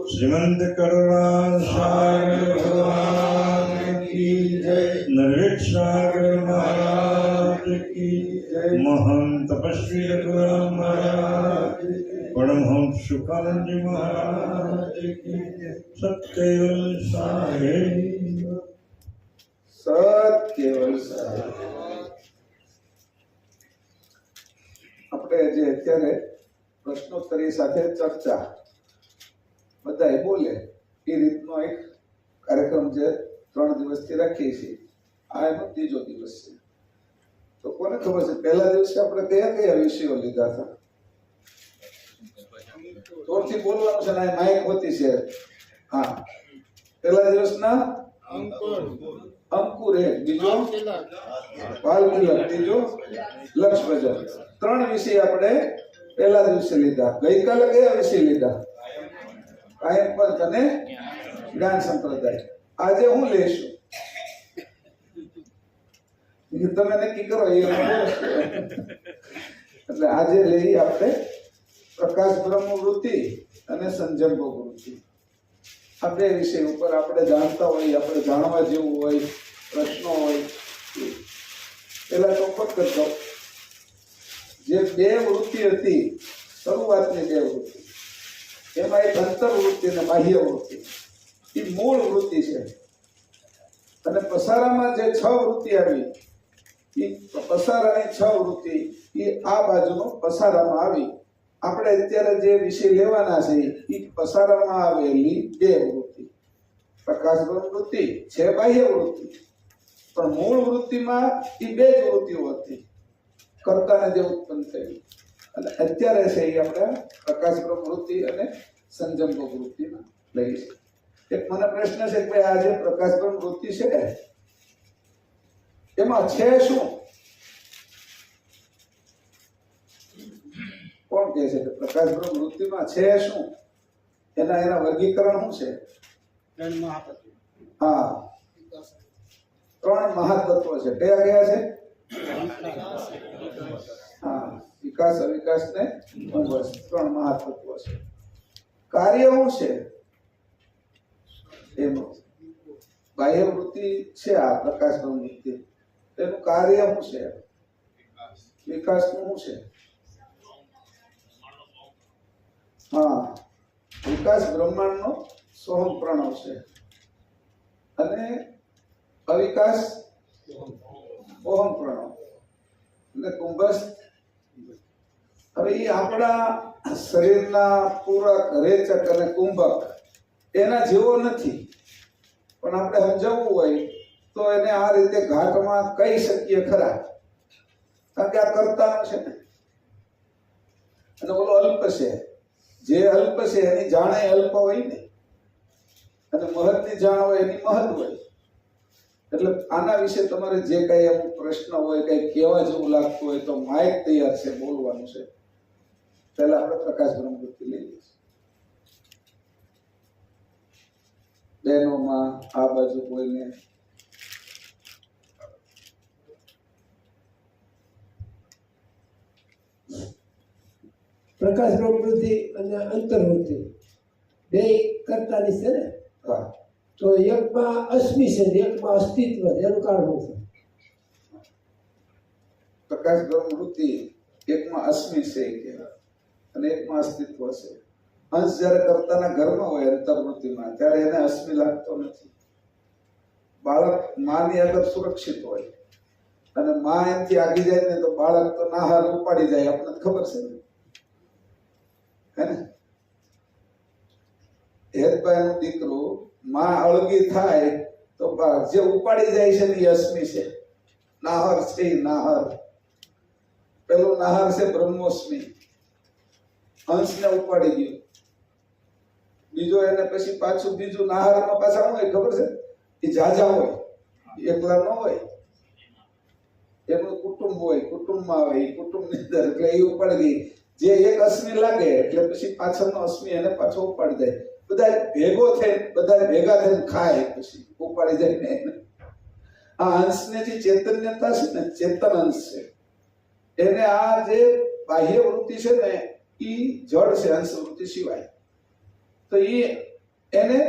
श्रीमंत करुणा सागर भगवान की जय। नरेश सागर महाराज की जय। महान तपस्वी रघुराम महाराज, परमहंस सुखानंद जी महाराज की जय। सत्यवल साहेब, સત્યવલ સાહેબ। આપણે જે અત્યારે પ્રશ્નોત્તરી સાથે ચર્ચા બધાય બોલે એ રીતનો એક કાર્યક્રમ જે 3 દિવસથી રાખીએ છીએ, આ એનો 3જો દિવસ છે। તો કોને ખબર છે પહેલા દિવસે આપણે કયા કયા વિષયો લીધા હતા? જોરથી બોલવાનું છે ને, માઇક હોતી છે। હા, પહેલા દિવસના અંકુર એક, બીજો બાલ તિલક, ત્રીજો લક્ષ ભજન। 3 વિષય આપણે પહેલા દિવસે લીધા। ગઈકાલે કયા વિષય લીધા? કાયમ પંથ અને જ્ઞાન સંપ્રદાય। આજે હું લઈશું તમે નક્કી કરો એ એટલે આજે લઈ આપણે પ્રકાશ બ્રહ્મ વૃત્તિ અને સંજમ ભોગ વૃત્તિ। આ 2 વિષય ઉપર આપણે જાણતા હોય, આપણે જાણવા જેવું હોય, પ્રશ્નો હોય। પેલા ચોખવટ કરતો, જે 2 વૃત્તિ હતી શરૂઆતની 2 વૃત્તિ, એમાં એક અંતર્વૃત્તિ અને બાહ્ય વૃત્તિ, એ મૂળ વૃત્તિ છે। અને પસારામાં જે 6 વૃત્તિ આવી, એ પસારાની 6 વૃત્તિ એ આ બાજુનો પસારામાં આવી। આપણે અત્યારે જે વિષય લેવાના છે એ પસારામાં આવેલી 2 વૃત્તિ, પ્રકાશ વૃત્તિ છે બાહ્ય વૃત્તિ, પણ મૂળ વૃત્તિમાં એ 2 જ વૃત્તિઓ હતી કર્તાને જે ઉત્પન્ન થઈ। અને અત્યારે છે એ આપણે પ્રકાશ બ્રહ્મ વૃત્તિ અને સંજમ ભોગ વૃત્તિમાં લઈએ છીએ। એક મને પ્રશ્ન છે કે ભાઈ આ જે પ્રકાશ બ્રહ્મ વૃત્તિ છે એમાં છે શું? કોણ કહે છે કે પ્રકાશ બ્રહ્મ વૃત્તિમાં છે શું? એના વર્ગીકરણ શું છે? હા, 3 મહાતત્વ છે। કયા કયા છે? હા, વિકાસ, અવિકાસ ને ઉંબસ, 3 મહાતત્વ છે। કાર્ય શું છે એનું? બાહ્ય વૃત્તિ છે આ પ્રકાશ બ્રહ્મ વૃત્તિ, એનું કાર્ય શું છે? વિકાસ શું છે? હા, વિકાસ બ્રહ્માંડનો સોહમ પ્રણવ છે અને અવિકાસ ઓહમ પ્રણવ એટલે કુંભસ્થ। હવે એ આપણા શરીરના પૂરક, રેચક અને કુંભક એના જેવો નથી, પણ આપણે સમજાવવું હોય તો એને આ રીતે ઘાટમાં કહી શકીએ ખરા, કારણ કે આ કર્તાનો છે ને। અને ઓલો અલ્પ છે. જે અલ્પ છે એની જાણ એ અલ્પ હોય ને, અને મહતની જાણ હોય એની મહત હોય. એટલે આના વિશે તમારે જે કઈ અમુક પ્રશ્ન હોય, કઈ કહેવા જેવું લાગતું હોય તો માઇક તૈયાર છે, બોલવાનું છે. પહેલા આપણે પ્રકાશ બ્રહ્મવૃત્તિ લઈએ. બહેનોમાં આ બાજુ કોઈને પ્રકાશ બ્રહ્મવૃત્તિ અને અંતર્વૃત્તિ બે કરતાની છે ને, હા, તો એકમાં અસ્મિ છે ને એકમાં અસ્તિત્વ છે. એનું કારણ શું છે? પ્રકાશ બ્રહ્મવૃત્તિ એકમાં અસ્મિ છે કે અને એકમાં અસ્તિત્વ છે. અંશ જ્યારે કર્તાના ઘરમાં હોય અંતર્વૃત્તિમાં, ત્યારે એને અસ્મિ લાગતો નથી. બાળક માની આગળ સુરક્ષિત હોય અને માં એમથી આગી જાય ને તો બાળક તો નાહાર ઉપાડી જાય. આપણને ખબર છે ને, હે ને? હેતભાઈનું દીકરું માં અળગી થાય તો જે ઉપાડી જાય છે ને એ અસ્મિ છે. નાહર છે ઈ નાહર. પેલું નાહર છે બ્રહ્મોસ્મિ, હંસને ઉપાડી ગયું. બીજો એને પછી પાછું બીજું નાહરમાં પાછા શું હોય ખબર છે? એ જાજા હોય, એકલા ન હોય. એનું કુટુંબ હોય, કુટુંબમાં આવે, એ કુટુંબની અંદર એટલે એ ઉપાડી ગઈ. જે એક અસ્મિ લાગે એટલે પછી પાછળનો અસ્મિ એને પાછો ઉપાડી જાય. બધા ભેગો થઈ, બધા ભેગા થઈને ખાય, પછી ઉપાડી જાય ને એને. આ અંશને જે ચૈતન્યતા છે ને, ચેતન અંશ છે, એને આ જે બાહ્ય વૃત્તિ છે ને એ જડ છે, અંશ વૃત્તિ સિવાય. તો એ એને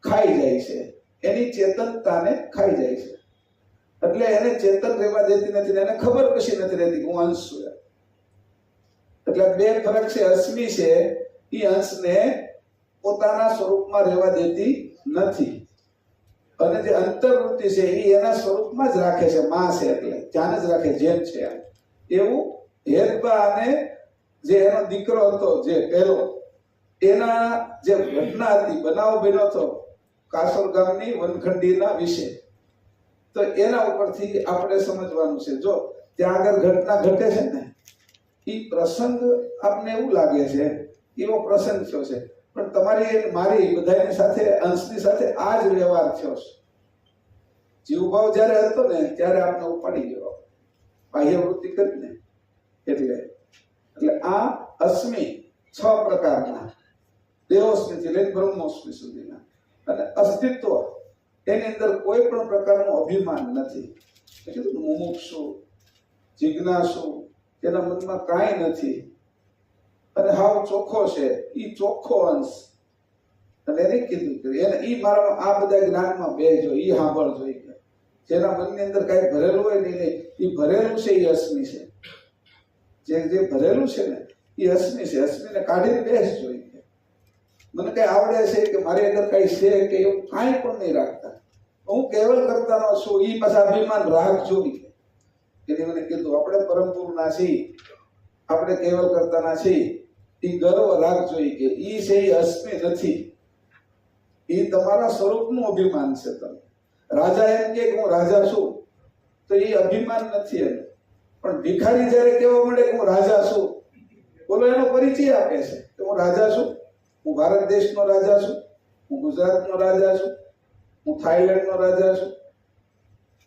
ખાઈ જાય છે, એની ચેતનતાને ખાઈ જાય છે. એટલે એને ચેતન રહેવા દેતી નથી ને એને ખબર પછી નથી રહેતી હું અંશ છું. એટલે બે ફરક છે. અસ્મિ છે એ અંશને પોતાના સ્વરૂપમાં રહેવા દેતી નથી, અને જે અંતર્વૃત્તિ છે એ એના સ્વરૂપમાં જ રાખે છે. માં છે એટલે ત્યાં જ રાખે, જેમ છે એવું. હેતબા અને જે એનો દીકરો હતો જે પહેલો, એના જે ઘટના હતી, બનાવ બન્યો હતો કાસોર ગામની વનખંડીના વિશે, તો એના ઉપરથી આપણે સમજવાનું છે. જો ત્યાં આગળ ઘટના ઘટે છે ને, એ પ્રસંગ આપને એવું લાગે છે એવો પ્રસંગ થયો છે, પણ તમારી મારી બધાની સાથે, અંશની સાથે આ જ વ્યવહાર થયો છે. જીવભાવ જ્યારે હતો ને ત્યારે આપને ઉપાડી ગયો બાહ્ય વૃત્તિ કરીને. એટલે આ અસ્મિ 6 પ્રકારના, દેહોસ્મિથી લઈને બ્રહ્મોસ્મિ સુધીના. અને અસ્તિત્વ એની અંદર કોઈ પણ પ્રકારનું અભિમાન નથી. કીધું મુમુક્ષુ, જિજ્ઞાસુ, એના મનમાં કાંઈ નથી અને હાવ ચોખ્ખો છે. ઈ ચોખ્ખો અંશ. અને એને કીધું કે એને ઈ મારામાં આ બધા જ્ઞાનમાં બેસજો, ઈ સાંભળજો. જેના મનની અંદર કાંઈ ભરેલું હોય ને એ ભરેલું છે, એ અસ્મિ છે. જે ભરેલું છે ને એ અસ્મિ છે. અસ્મિને કાઢીને બેસજો. મને કઈ આવડે છે કે મારી અંદર કઈ છે કે એવું કાંઈ પણ નહીં રાખતા. હું કેવલ કરતાનો છું, ઈ પાછા અભિમાન રાખજો. એટલે મને કીધું આપણે પરમ પુરુષના છીએ, આપણે કેવલ કરતાના છીએ, એ ગર્વ રાખજો કે ઈ છે એ અસ્મિ નથી. એ તમારા સ્વરૂપનું અભિમાન છે. તમે રાજા એમ કે હું રાજા છું તો એ અભિમાન નથી એનું. પણ ભિખારી જ્યારે કહેવા મળે કે હું રાજા છું, બોલો એનો પરિચય આપે છે કે હું રાજા છું, હું ભારત દેશનો રાજા છું, હું ગુજરાતનો રાજા છું, હું થાઈલેન્ડનો રાજા છું,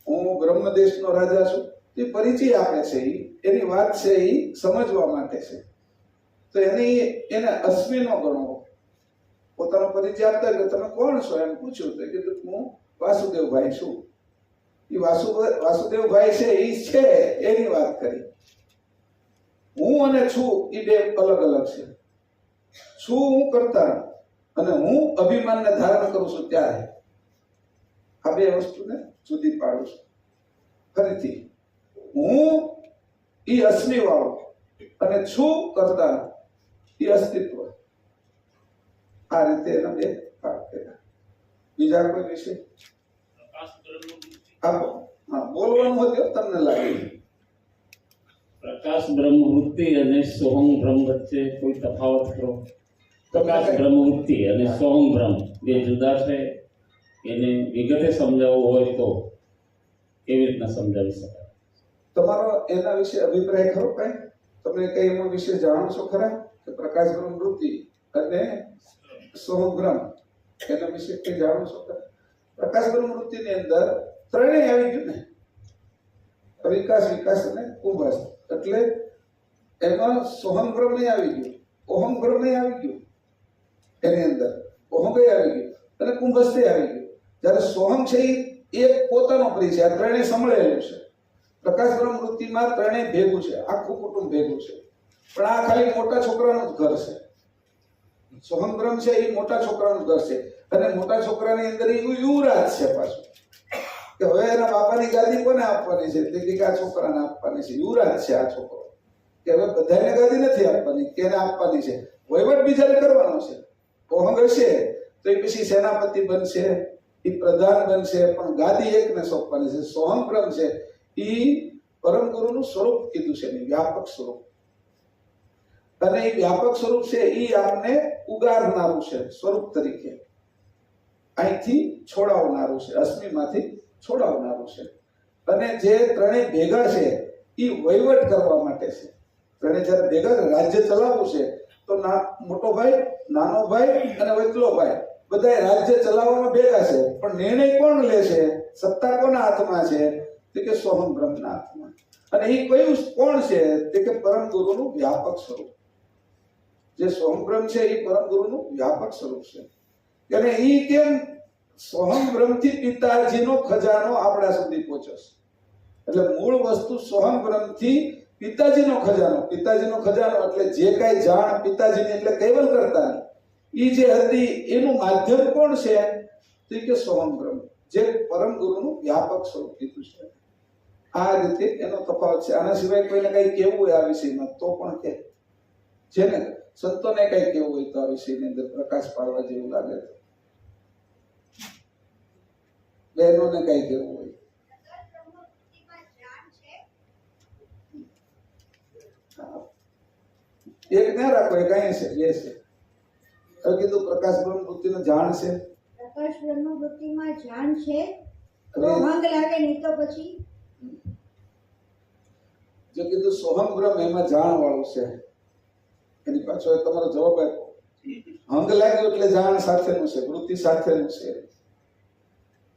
હું બ્રહ્મદેશનો રાજા છું. એ પરિચય આપે છે. એની વાત છે એ સમજવા માટે છે. તો એને અસ્મિ નો ગણવો. પોતાનો પરિચય આપતા કે તમે કોણ છો એમ પૂછ્યું તો કીધું હું વાસુદેવભાઈ છું. એ વાસુદેવભાઈ છે એ છે એની વાત કરી. હું અને છું એ બે અલગ અલગ છે. છું હું કરતા અને હું અભિમાનને ધારણ કરું છું ત્યારે. આ બે વસ્તુને જુદી પાડું છું. ફરીથી હું એ અસ્મિ વાળો અને છું કરતા એ અસ્તિત્વ. આ રીતે એના બે ભાગ કર્યા. બીજા કોઈ વિષય આપો. હા, બોલવાનું હતું તમને લાગે. પ્રકાશ બ્રહ્મવૃત્તિ અને સોહમ બ્રહ્મ વચ્ચે કોઈ તફાવત કરો? પ્રકાશ બ્રહ્મવૃત્તિ અને સોહમ બ્રહ્મ બે જુદા છે. એને વિગતે સમજાવવું હોય તો કેવી રીતના સમજાવી શકાય? તમારો એના વિશે અભિપ્રાય ખરો કઈ? તમે કઈ એના વિશે જાણો છો ખરા? કે પ્રકાશ બ્રહ્મ વૃત્તિ અને સોહમ બ્રહ્મ એના વિશે કઈ જાણો છો તમે? પ્રકાશ બ્રહ્મ વૃત્તિની અંદર ત્રણેય આવી ગયું ને, અવિકાસ, વિકાસ અને કુંભસ્થ. એટલે એમાં સોહમ બ્રહ્મ આવી ગયું, ઓહમ બ્રહ્મ આવી ગયું, એની અંદર ઓહમ આવી ગયું અને કુંભસ્થ આવી ગયું. જ્યારે સોહમ છે એ એક પોતાનો પરિચય, આ ત્રણેય સંભળેલું છે. પ્રકાશ બ્રહ્મ વૃત્તિમાં ત્રણેય ભેગું છે, આખું કુટુંબ ભેગું છે. પણ આ ખાલી મોટા છોકરાનું જ ઘર છે. સોહમ બ્રહ્મ છે એ મોટા છોકરાનું ઘર છે અને મોટા છોકરાની અંદર એ યુવરાજ છે પાછું, કે હવે એના બાપાની ગાદી કોને આપવાની છે? તે કે આ છોકરાને આપવાની છે. યુવરાજ છે આ છોકરો, કે હવે બધાને ગાદી નથી આપવાની, કેને આપવાની છે? વહીવટ બીજાને કરવાનો છે. ઓહમ હશે તો એ પછી સેનાપતિ બનશે, એ પ્રધાન બનશે, પણ ગાદી એકને સોંપવાની છે. સોહમ બ્રહ્મ છે એ પરમ ગુરુનું સ્વરૂપ કીધું છે, વ્યાપક સ્વરૂપ. અને એ વ્યાપક સ્વરૂપ છે એ આપને ઉગારનારું છે સ્વરૂપ તરીકે, અહીંથી છોડાવનારું છે, અશ્મિમાંથી છોડાવનારું છે. અને જે ત્રણેય ભેગા છે એ વહીવટ કરવા માટે છે. ત્રણેય જ્યારે ભેગા રાજ્ય ચલાવવું છે તો મોટો ભાઈ, નાનો ભાઈ અને વચલો ભાઈ બધા રાજ્ય ચલાવવામાં ભેગા છે. પણ નિર્ણય કોણ લે છે? સત્તા કોના હાથમાં છે? તે કે સોહમ બ્રહ્મના હાથમાં. અને એ કયું કોણ છે? તે કે પરમ ગુરુનું વ્યાપક સ્વરૂપ. જે સોહમ બ્રહ્મ છે એ પરમ ગુરુનું વ્યાપક સ્વરૂપ છે. અને એ કેમ સોહમ બ્રહ્મથી પિતાજીનો ખજાનો આપણા સુધી પહોંચ્યો છે. એટલે મૂળ વસ્તુ સોહમ બ્રહ્મથી પિતાજીનો ખજાનો. પિતાજીનો ખજાનો એટલે જે કાંઈ જાણ પિતાજીની, એટલે કેવલ કરતા એ જે હતી એનું માધ્યમ કોણ છે? તો કે સોહમ બ્રહ્મ, જે પરમ ગુરુનું વ્યાપક સ્વરૂપ કીધું છે. આ રીતે એનો તફાવત છે. આના સિવાય કોઈને કઈ કેવું હોય આ વિષયમાં તો પણ કે છે ને, સંતોને કઈ કેવું હોય તો આ વિષયની અંદર પ્રકાશ પાડવા જેવું લાગે તો બહેનોને કઈ કેવું હોય. એક ના રાખો, એ કઈ છે, બે છે. હવે કીધું પ્રકાશ બ્રહ્મ વૃત્તિનો જાણ છે. પ્રકાશ બ્રહ્મ વૃત્તિમાં જાણ છે તો ભંગ લાગે નહીં તો પછી જો કીધું સોહમ બ્રહ્મ એમાં જાણ વાળું છે, એની પાછળ તમારો જવાબ આપ્યો. હંગ લાગ્યું એટલે જાણ સાથેનું છે, વૃત્તિ સાથેનું છે.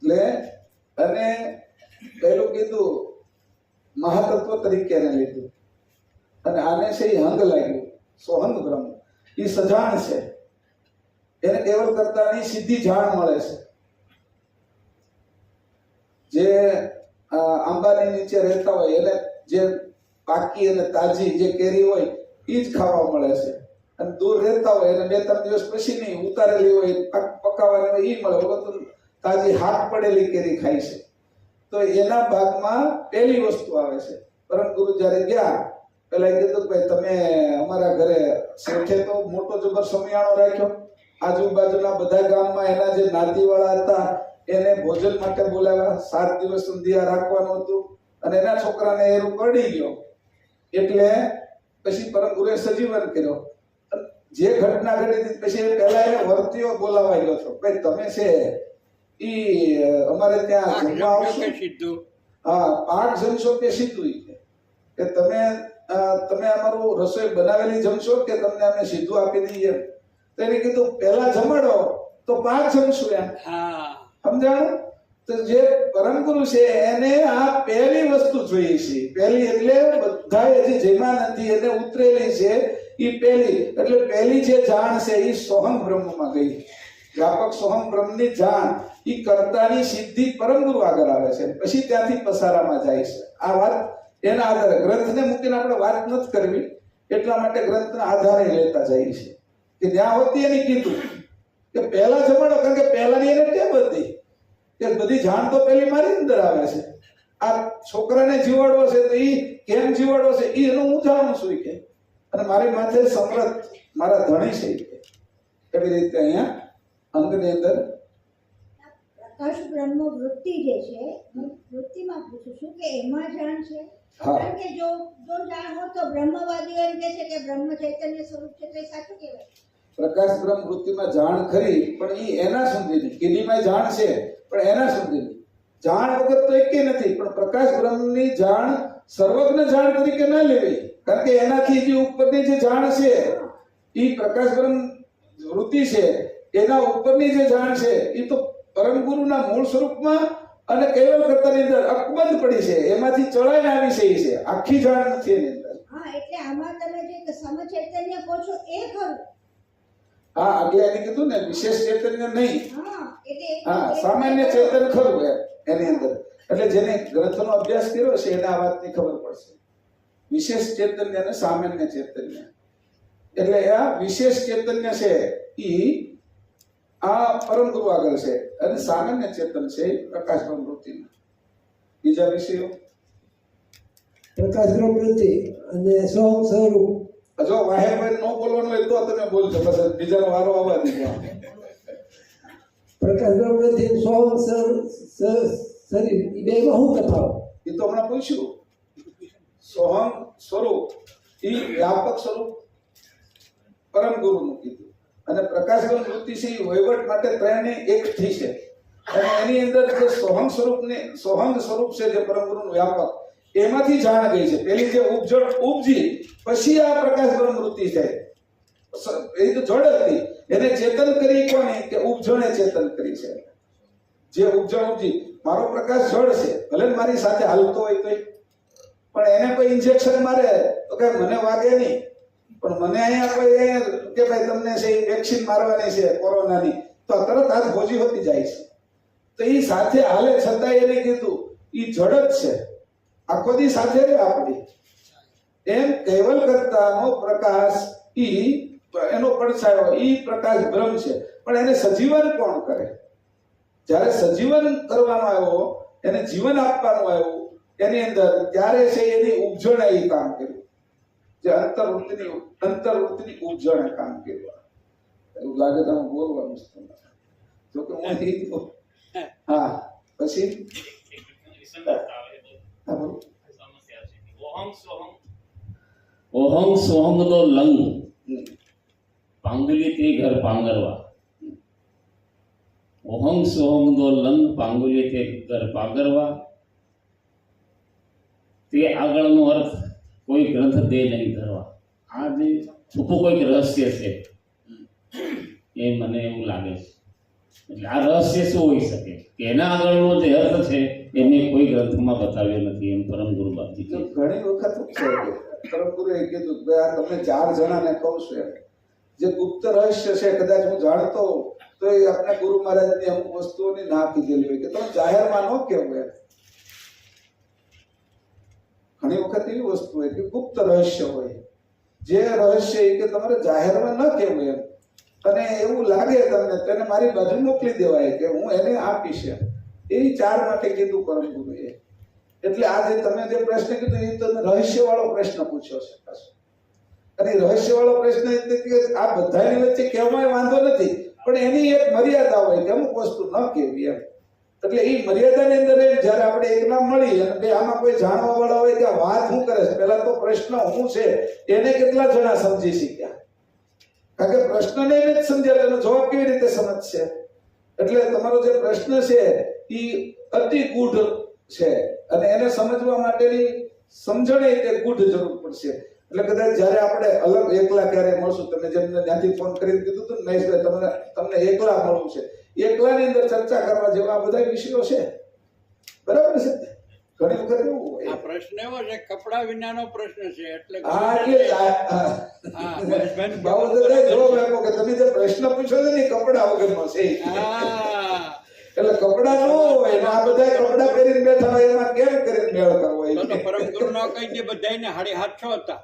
એટલે અને પહેલું કીધું મહાતત્વ તરીકે એને લીધું અને આને છે એ હંગ લાગ્યું. સોહંગ બ્રહ્મ એ સજાણ છે, એને કેવલ કરતાની સીધી જાણ મળે છે. જે આંબાની નીચે રહેતા હોય એને જે પાકી અને તાજી જે કેરી હોય એ જ ખાવા મળે છે. અને દૂર રહેતા હોય એને 2-3 દિવસ પછી નહીં, ઉતારેલી હોય પકાવવાની હોય એ મળે. વગર તાજી હાથ પડેલી કેરી ખાય છે. તો એના ભાગમાં પહેલી વસ્તુ આવે છે. પરમ ગુરુ જયારે ગયા પેલા કીધું કે ભાઈ તમે અમારા ઘરે શેઠે તો મોટો જબર સમિયાણો રાખ્યો, આજુબાજુના બધા ગામમાં એના જે નાતીવાળા હતા એને ભોજન માટે બોલાવ્યા. 7 દિવસ સુધી આ રાખવાનું હતું અને એના છોકરાને એ રૂપ પડી ગયો. એટલે પછી પરમ ગુરુએ સજીવન કર્યો. જે ઘટના ઘટી પછી પહેલા એને વર્તીઓ બોલાવાઈ ગયો હતો, ભાઈ તમે છે ઈ અમારે ત્યાં જમવા આવશો? હા, 8 જમશો કે સીધું? કે તમે અમારું રસોઈ બનાવેલી જમશો કે તમને અમે સીધું આપી દઈએ? તો એને કીધું પહેલા જમાડો તો 5 જમશું એમ. સમજાણું? તો જે પરમ ગુરુ છે એને આ પહેલી વસ્તુ જોઈએ છે. પહેલી એટલે બધા હજી જેમાં નથી એને ઉતરેલી છે એ પહેલી. એટલે પહેલી જે જાણ છે એ સોહમ બ્રહ્મમાં ગઈ. વ્યાપક સોહમ બ્રહ્મની જાણ એ કર્તાની સિદ્ધિ પરમ ગુરુ આગળ આવે છે, પછી ત્યાંથી પસારામાં જાય છે. આ વાત એના આધારે ગ્રંથને મૂકીને આપણે વાત નથી કરવી, એટલા માટે ગ્રંથના આધારે લેતા જઈએ છે. કે જ્યાં હોતી એને કીધું કે પહેલા જમાડો, કારણ કે પહેલાની એને ટેવ હતી કે બધી જાણ તો પહેલી મારી અંદર આવે છે. આ છોકરાને જીવાડવો છે તો એ કેમ જીવાડવો છે એનું હું જાણું છું કે, અને મારી માથે સમૃદ્ધ મારા ધણી છે કે. એવી રીતે અહીંયા અંગની અંદર પ્રકાશ બ્રહ્મ વૃત્તિ જે છે, વૃત્તિમાં પૂછું છું કે એમાં જાણ છે. કારણ કે જો જાણ હોય તો બ્રહ્મવાદીઓ એમ કહે છે કે બ્રહ્મ ચૈતન્ય સ્વરૂપ છે, તો એ સાચું કહેવાય. પ્રકાશ બ્રહ્મ વૃત્તિમાં જાણ ખરી, પણ એ એના સુધીની. કિડીમાં જાણ છે પણ એના સુધીની. જાણ વગર તો એકે નથી. પણ પ્રકાશ બ્રહ્મની જાણ સર્વજ્ઞ જાણ તરીકે ન લેવી, કારણ કે એનાથી જે ઉપરની જે જાણ છે એ પ્રકાશ બ્રહ્મ વૃત્તિ છે એના ઉપરની જે જાણ છે એ તો પરમ ગુરુના મૂળ સ્વરૂપમાં અને કેવલ કર્તાની અંદર અકબંધ પડી છે, એમાંથી ચડાઈને આવી છે. એ છે આખી જાણ નથી એની અંદર. હા, એટલે આમાં તમે જે સમચૈતન્ય કહો છો એ ખરું. હા, આગળ એને કીધું ને વિશેષ ચૈતન્ય નહીં. હા, એટલે હા, સામાન્ય ચેતન ખરું એની અંદર. એટલે જેને ગ્રંથનો અભ્યાસ કર્યો છે એને આ વાતની ખબર પડશે. વિશેષ ચૈતન્ય અને સામાન્ય ચૈતન્ય. એટલે આ વિશેષ ચૈતન્ય છે ઈ આ પરમ ગુરુ આગળ છે અને સામાન્ય ચેતન છે એ પ્રકાશ બ્રહ્મ વૃત્તિના. બીજા વિષયો પ્રકાશ બ્રહ્મ વૃત્તિ અને સોહમ સ્વરૂપ. જો વાહેભાઈ નો બોલવાનું હોય તો તમે બોલજો, પછી બીજાનો વારો આવવા દીધો. પ્રકાશ બ્રહ્મ વૃત્તિ અને સોહમ શરીર એ બેમાં શું તફાવત? એ તો હમણાં પૂછ્યું. સોહમ સ્વરૂપ એ વ્યાપક સ્વરૂપ પરમ ગુરુનું કીધું, અને પ્રકાશ બ્રહ્મ વૃત્તિ છે એ વહીવટ માટે ત્રણે એક થઈ છે. અને એની અંદર જે સોહમ સ્વરૂપ છે જે પરમ ગુરુનું વ્યાપક, એમાંથી જાણ ગઈ છે. પેલી જે ઉપજળ ઉપજી પછી આ પ્રકાશ બ્રહ્મ વૃત્તિ છે. એ તો જડ હતી, એને ચેતન કરી કોને કે ઉપજણે ચેતન કરી છે. જે ઉપજણ ઉપજી મારો પ્રકાશ જડ છે, ભલે મારી સાથે હાલતો હોય તોય, પણ એને કોઈ ઇન્જેક્શન મારે તો કઈ મને વાગે નહીં. પણ મને અહીંયા કોઈ કે ભાઈ તમને છે વેક્સિન મારવાની છે કોરોનાની, તો તરત હાથ ભોજી હોતી જાય છે. તો એ સાથે હાલે છતાંય એને કીધું એ જડ જ છે, આખો દી સાથે રહે આપણી. એમ કેવલ કરતાનો પ્રકાશ એનો પડછાયો ઈ પ્રકાશ બ્રહ્મ છે. પણ એને સજીવન કોણ કરે? જ્યારે સજીવન કરવાનો આવ્યો, એને જીવન આપવાનું આવ્યું એની અંદર, ત્યારે છે એની ઉપજણે એ કામ કર્યું. જે અંતર્વૃત્તિની ઉપજણે કામ કર્યું. એવું લાગે તમે બોલવાનું છે તમારે, જો કે હું નહીં તો. હા, પછી ઓહમ સોહમ નો લંગ પાંગુલી તે ઘર પાંગરવા. ઓહમ સોહમ નો લંગ પાંગુલી તે ઘર પાંગરવા. તે આગળનો અર્થ કોઈ ગ્રંથ દે નહીં ધરવા. આ જે છૂપું કોઈક રહસ્ય છે એ મને એવું લાગે છે. એટલે આ રહસ્ય શું હોઈ શકે કે એના આગળનો જે અર્થ છે એને કોઈ ગ્રંથમાં બતાવ્યો નથી, એમ પરમ ગુરુ બાપજી કહે છે. ઘણી વખત છે કે પરમ ગુરુએ કીધું કે આ તમે 4 જણાને કહું છું એમ. જે ગુપ્ત રહસ્ય છે કદાચ હું જાણતો તો એ આપણે ગુરુ મહારાજની અમુક વસ્તુઓની ના કીધેલી હોય કે તમે જાહેરમાં ન કહેવું એમ. ઘણી વખત એવી વસ્તુ હોય કે ગુપ્ત રહસ્ય હોય, જે રહસ્ય એ કે તમારે જાહેરમાં ન કહેવું એમ. અને એવું લાગે તમને તેને મારી બાજુ મોકલી દેવાય કે હું એને આપીશ. એ 4 માટે કીધું પરમ ગુરુએ. એટલે આ જે તમે જે પ્રશ્ન કીધો એ તમે રહસ્યવાળો પ્રશ્ન પૂછ્યો છે. અને રહસ્યવાળો પ્રશ્ન એટલે કે આ બધાની વચ્ચે કહેવામાં વાંધો નથી, પણ એની એક મર્યાદા હોય કે અમુક વસ્તુ ન કહેવી એમ. એટલે એ મર્યાદાની અંદર જ્યારે આપણે એકલા મળી અને બે આમાં કોઈ જાણવા વાળા હોય કે આ વાત શું કરે છે, પહેલા તો પ્રશ્ન શું છે એને કેટલા જણા સમજી શક્યા? કારણ કે પ્રશ્નને એને જ સમજ્યા, એનો જવાબ કેવી રીતે સમજશે? એટલે તમારો જે પ્રશ્ન છે એ અતિ ગૂઢ છે અને એને સમજવા માટેની સમજણે તે ગૂઢ જરૂર પડશે. એટલે કદાચ જ્યારે આપણે અલગ એકલા ક્યારે મળશું, તમે જેમ ત્યાંથી ફોન કરીને કીધું હતું ને મહેશભાઈ તમને એકલા મળવું છે, એકલાની અંદર ચર્ચા કરવા જેવા બધા વિષયો છે. બરાબર છે? ઘણી વખત એવું હોય. આ પ્રશ્ન એવો છે કપડા વિનાનો પ્રશ્ન છે. એટલે હા, એટલે બાબુદાદાએ જવાબ આપ્યો કે તમે જે પ્રશ્ન પૂછ્યો છે ને એ કપડા વગરનો છે. એટલે કપડા ન હોય ને આ બધા કપડા પહેરીને બેઠા હોય, એમાં કેમ કરીને મેળ કરવો? તો પરમ ગુરુ નો કહી દે બધાને 750 હતા,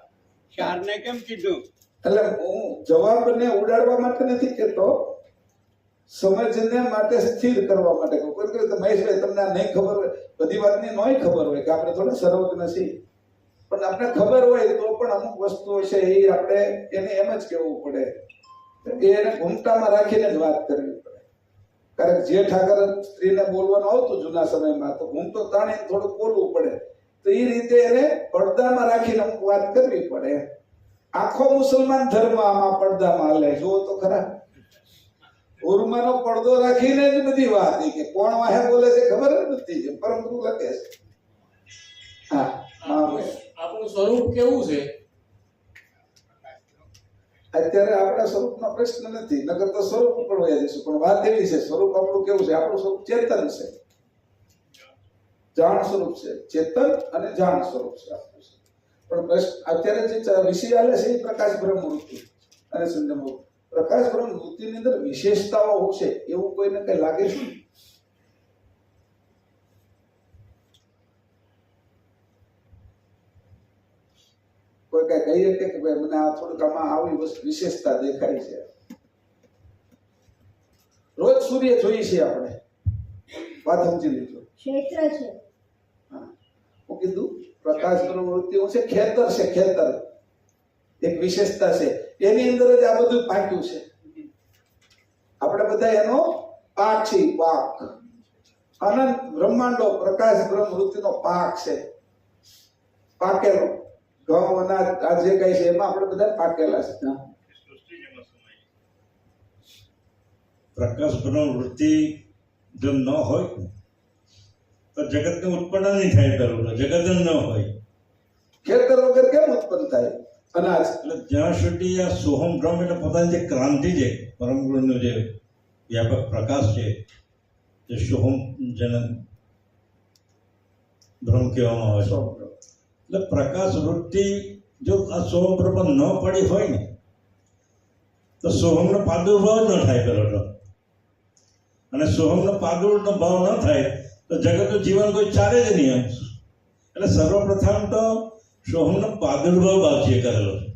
4 ને કેમ કીધું? એટલે હું જવાબને ઉડાડવા માટે નથી કહેતો, સમજને માટે સ્થિર કરવા માટે કહું. કોઈ કહે મહેશભાઈ તમને આ નહીં ખબર હોય, બધી વાતની નોય ખબર હોય કે આપણે થોડા સર્વજ્ઞ છીએ, પણ આપણે ખબર હોય તો પણ અમુક વસ્તુઓ છે એ આપણે એને એમ જ કહેવું પડે, એને ઘૂમટામાં રાખીને જ વાત કરવી પડે. કારણ કે જે ઠાકર સ્ત્રીને બોલવાનું આવતું જૂના સમયમાં તો ઘૂમતો તાણે થોડુંક બોલવું પડે, તો એ રીતે એને પડદામાં રાખીને અમુક વાત કરવી પડે. આખો મુસલમાન ધર્મ આમાં પડદામાં હાલે, જુઓ તો ખરા. ઉર્માનો પડદો રાખીને જ બધી વાત કે કોણ વાહે બોલે છે ખબર જ નથી, પરમ ગુરુ લખે છે. હા, આપણું સ્વરૂપ કેવું છે? અત્યારે આપણા સ્વરૂપનો પ્રશ્ન નથી, નકર તો સ્વરૂપ ઉપર વયા જઈશું. પણ વાત એવી છે, સ્વરૂપ આપણું કેવું છે? આપણું સ્વરૂપ ચેતન છે, જાણ સ્વરૂપ છે, ચેતન અને જાણ સ્વરૂપ છે આપણું. પણ અત્યારે જે વિષય આલે છે એ પ્રકાશ બ્રહ્મ વૃત્તિ અને સંયમ. પ્રકાશ બ્રહ્મ વૃત્તિની અંદર વિશેષતાઓ છે એવું કોઈને કઈ લાગે છે? કોઈ કઈ કહી શકે કે ભાઈ મને આ થોડુંક આમાં આવી વિશેષતા દેખાય છે? રોજ સૂર્ય જોઈએ છીએ આપણે, વાત સમજી લીધો. ક્ષેત્ર છે. હા, હું કીધું પ્રકાશ બ્રહ્મ વૃત્તિ છે, ખેતર છે, ખેતર એક વિશેષતા છે, એની અંદર જ આ બધું પાક્યું છે. આપણે બધા એનો પાક છે, પાક. અનંત બ્રહ્માંડો પ્રકાશ બ્રહ્મ વૃત્તિનો પાક છે, પાકેલો. ઘઉં, અનાજ, આ જે કઈ છે એમાં આપણે બધા પાકેલા છે. પ્રકાશ બ્રહ્મ વૃત્તિ જો ન હોય તો જગતનું ઉત્પન્ન નહીં થાય. પેલું જગત જ ન હોય, ખેતર વગર કેમ ઉત્પન્ન થાય અનાજ? એટલે જ્યાં સુધી આ સોહમ બ્રહ્મ એટલે પોતાની જે ક્રાંતિ છે, પરમ ગુરુનો જે વ્યાપક પ્રકાશ છે, જે સોહમ જેને બ્રહ્મ કહેવામાં આવે છે. એટલે પ્રકાશ વૃત્તિ જો આ સોહમ બ્રહ્મ ન પડી હોય ને તો સોહમનો પ્રાદુર્ભાવ જ ન થાય પેલો તો. અને સોહમનો પ્રાદુર્ભાવ ન થાય તો જગતનું જીવન કોઈ ચાલે જ નહીં. એટલે સર્વપ્રથમ તો સોહમનો પ્રાદુર્ભાવ બાપજીએ કરેલો છે.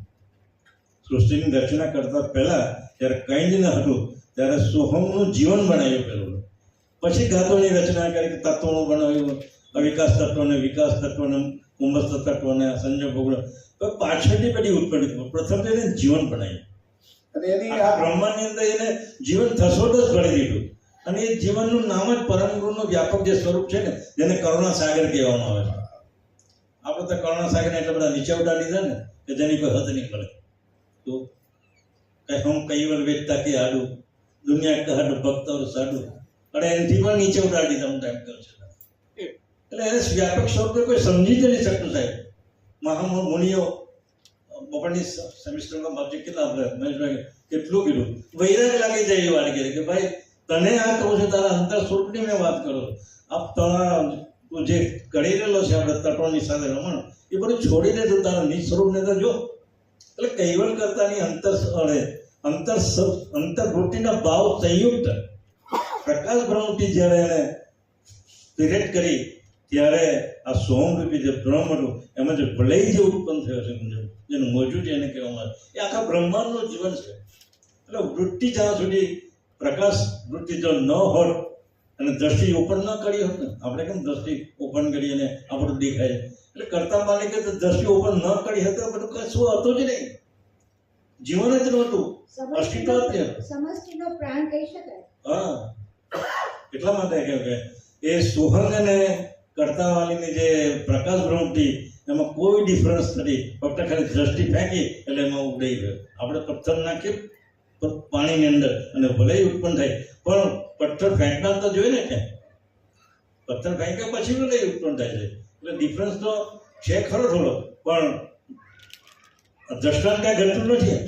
સૃષ્ટિની રચના કરતા પહેલા જ્યારે કંઈ જ ન હતું ત્યારે સોહમનું જીવન બનાવ્યું પેલું. પછી ધાતુની રચના કરી, તત્વોનું બનાવ્યું, અવિકાસ તત્વને, વિકાસ તત્વને, કુંભસ્થ તત્વને, સંયોગ ભોગવણ. તો પાછળની પેઢી ઉત્પન્ન થયું. પ્રથમ તો એને જીવન બનાવ્યું અને એની આ બ્રહ્માંડની અંદર એને જીવન થસોટ જ ભરી દીધું. અને એ જીવનનું નામ જ પરમ ગુરુનું વ્યાપક જે સ્વરૂપ છે ને, જેને કરુણા સાગર કહેવામાં આવે છે. આપણે તો કરુણા સાગરને એટલા બધા નીચે ઉડાડી દીધા ને કે જેની કોઈ હદ નહીં પડે. તો કઈ હમ કઈવલ વેચતા કે આડું દુનિયા કહડ ભક્ત સાડું, અને એનાથી પણ નીચે ઉડાડી દીધા. હું ટાઈમ કહું છું એટલે એને વ્યાપક સ્વરૂપે કોઈ સમજી જ નહીં શકતું સાહેબ. મહામુનિઓ બપોરની સેમિસ્ટરમાં બાપજી કેટલા આપણે મહેશભાઈ કેટલું કીધું, વૈરાગ લાગી જાય એ વાત કરી કે ભાઈ તને આ કહું છું, તારા અંતર સ્વરૂપની મેં વાત કરું છું. આ તારા તું જે કરી રહેલો છે આપણે તટોની સાથે રમણ, એ બધું છોડીને તું તારા નિજ સ્વરૂપને તો જો. એટલે કૈવલ કરતાની અંતર્વૃત્તિના ભાવ સંયુક્ત પ્રકાશ બ્રહ્મવૃત્તિ જ્યારે એને ડિરેક્ટ કરી ત્યારે આ સોમરૂપી જે બ્રહ્મ હતું એમાં જે ભલઈ જે ઉત્પન્ન થયો છે, જેનું મોજું છે એને કહેવામાં આવે, એ આખા બ્રહ્માંડનું જીવન છે. એટલે વૃત્તિ જ્યાં સુધી પ્રકાશ વૃત્તિ જો ન હોત અને દ્રષ્ટિ ઓપન ન કરી હોત ને, આપણે કેમ દ્રષ્ટિ ઓપન કરી અને આપણું દેખાય, એટલે કરતા માલિકે તો દ્રષ્ટિ ઓપન ન કરી હતી બધું કશું હતું જ નહીં, જીવન જ નહોતું, અસ્તિત્વ જ નહીં. સમષ્ટિનો પ્રાણ કહી શકાય. હા, એટલા માટે કે એ સોહંગ અને કરતા વાલીની જે પ્રકાશ બ્રહ્મવૃત્તિ એમાં કોઈ ડિફરન્સ નથી. ફક્ત ખાલી દ્રષ્ટિ ફેંકી એટલે એમાં ઉડાઈ ગયો. આપણે પથ્થર નાખીએ પાણીની અંદર અને ભલે ઉત્પન્ન થાય, પણ પથ્થર ફેંકના તો જોઈએ ને ક્યાં, પથ્થર ફેંક્યા પછી ભલે ઉત્પન્ન થાય છે. એટલે ડિફરન્સ તો છે ખરો થોડો, પણ દ્રષ્ટાંત કાંઈ ઘટતું નથી.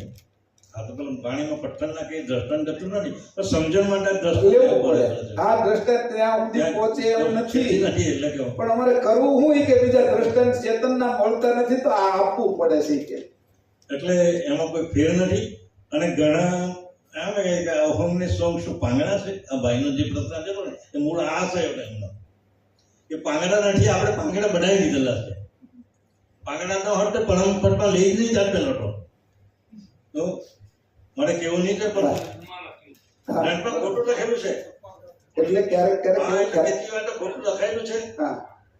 આ તો પેલું પાણીમાં પથ્થર નાખી દ્રષ્ટાંત ઘટતું નથી, પણ સમજણ માટે લેવું પડે. આ દ્રષ્ટાંત ત્યાં સુધી પહોંચે એવું નથી. એટલે કે પણ અમારે કરવું શું કે બીજા દ્રષ્ટાંત ચેતનના મળતા નથી તો આ આપવું પડે છે કે, એટલે એમાં કોઈ ફેર નથી. અને ઘણા આમ કે અહમની સોંગ શું પાંગડા છે, આ ભાઈનો જે પ્રશ્ન છે ને એ મૂળ આ છે એમનો કે પાંગડા નથી, આપણે પાંગડા બનાવી દીધેલા છે. પાંગડા ન હોત તો પરંપરામાં લઈ જ નહીં જાત પેલો તો મારે કેવું નહીં કે પણ ખોટું લખેલું છે, એટલે ક્યારેક ક્યારેક ખોટું લખાયેલું છે. હા,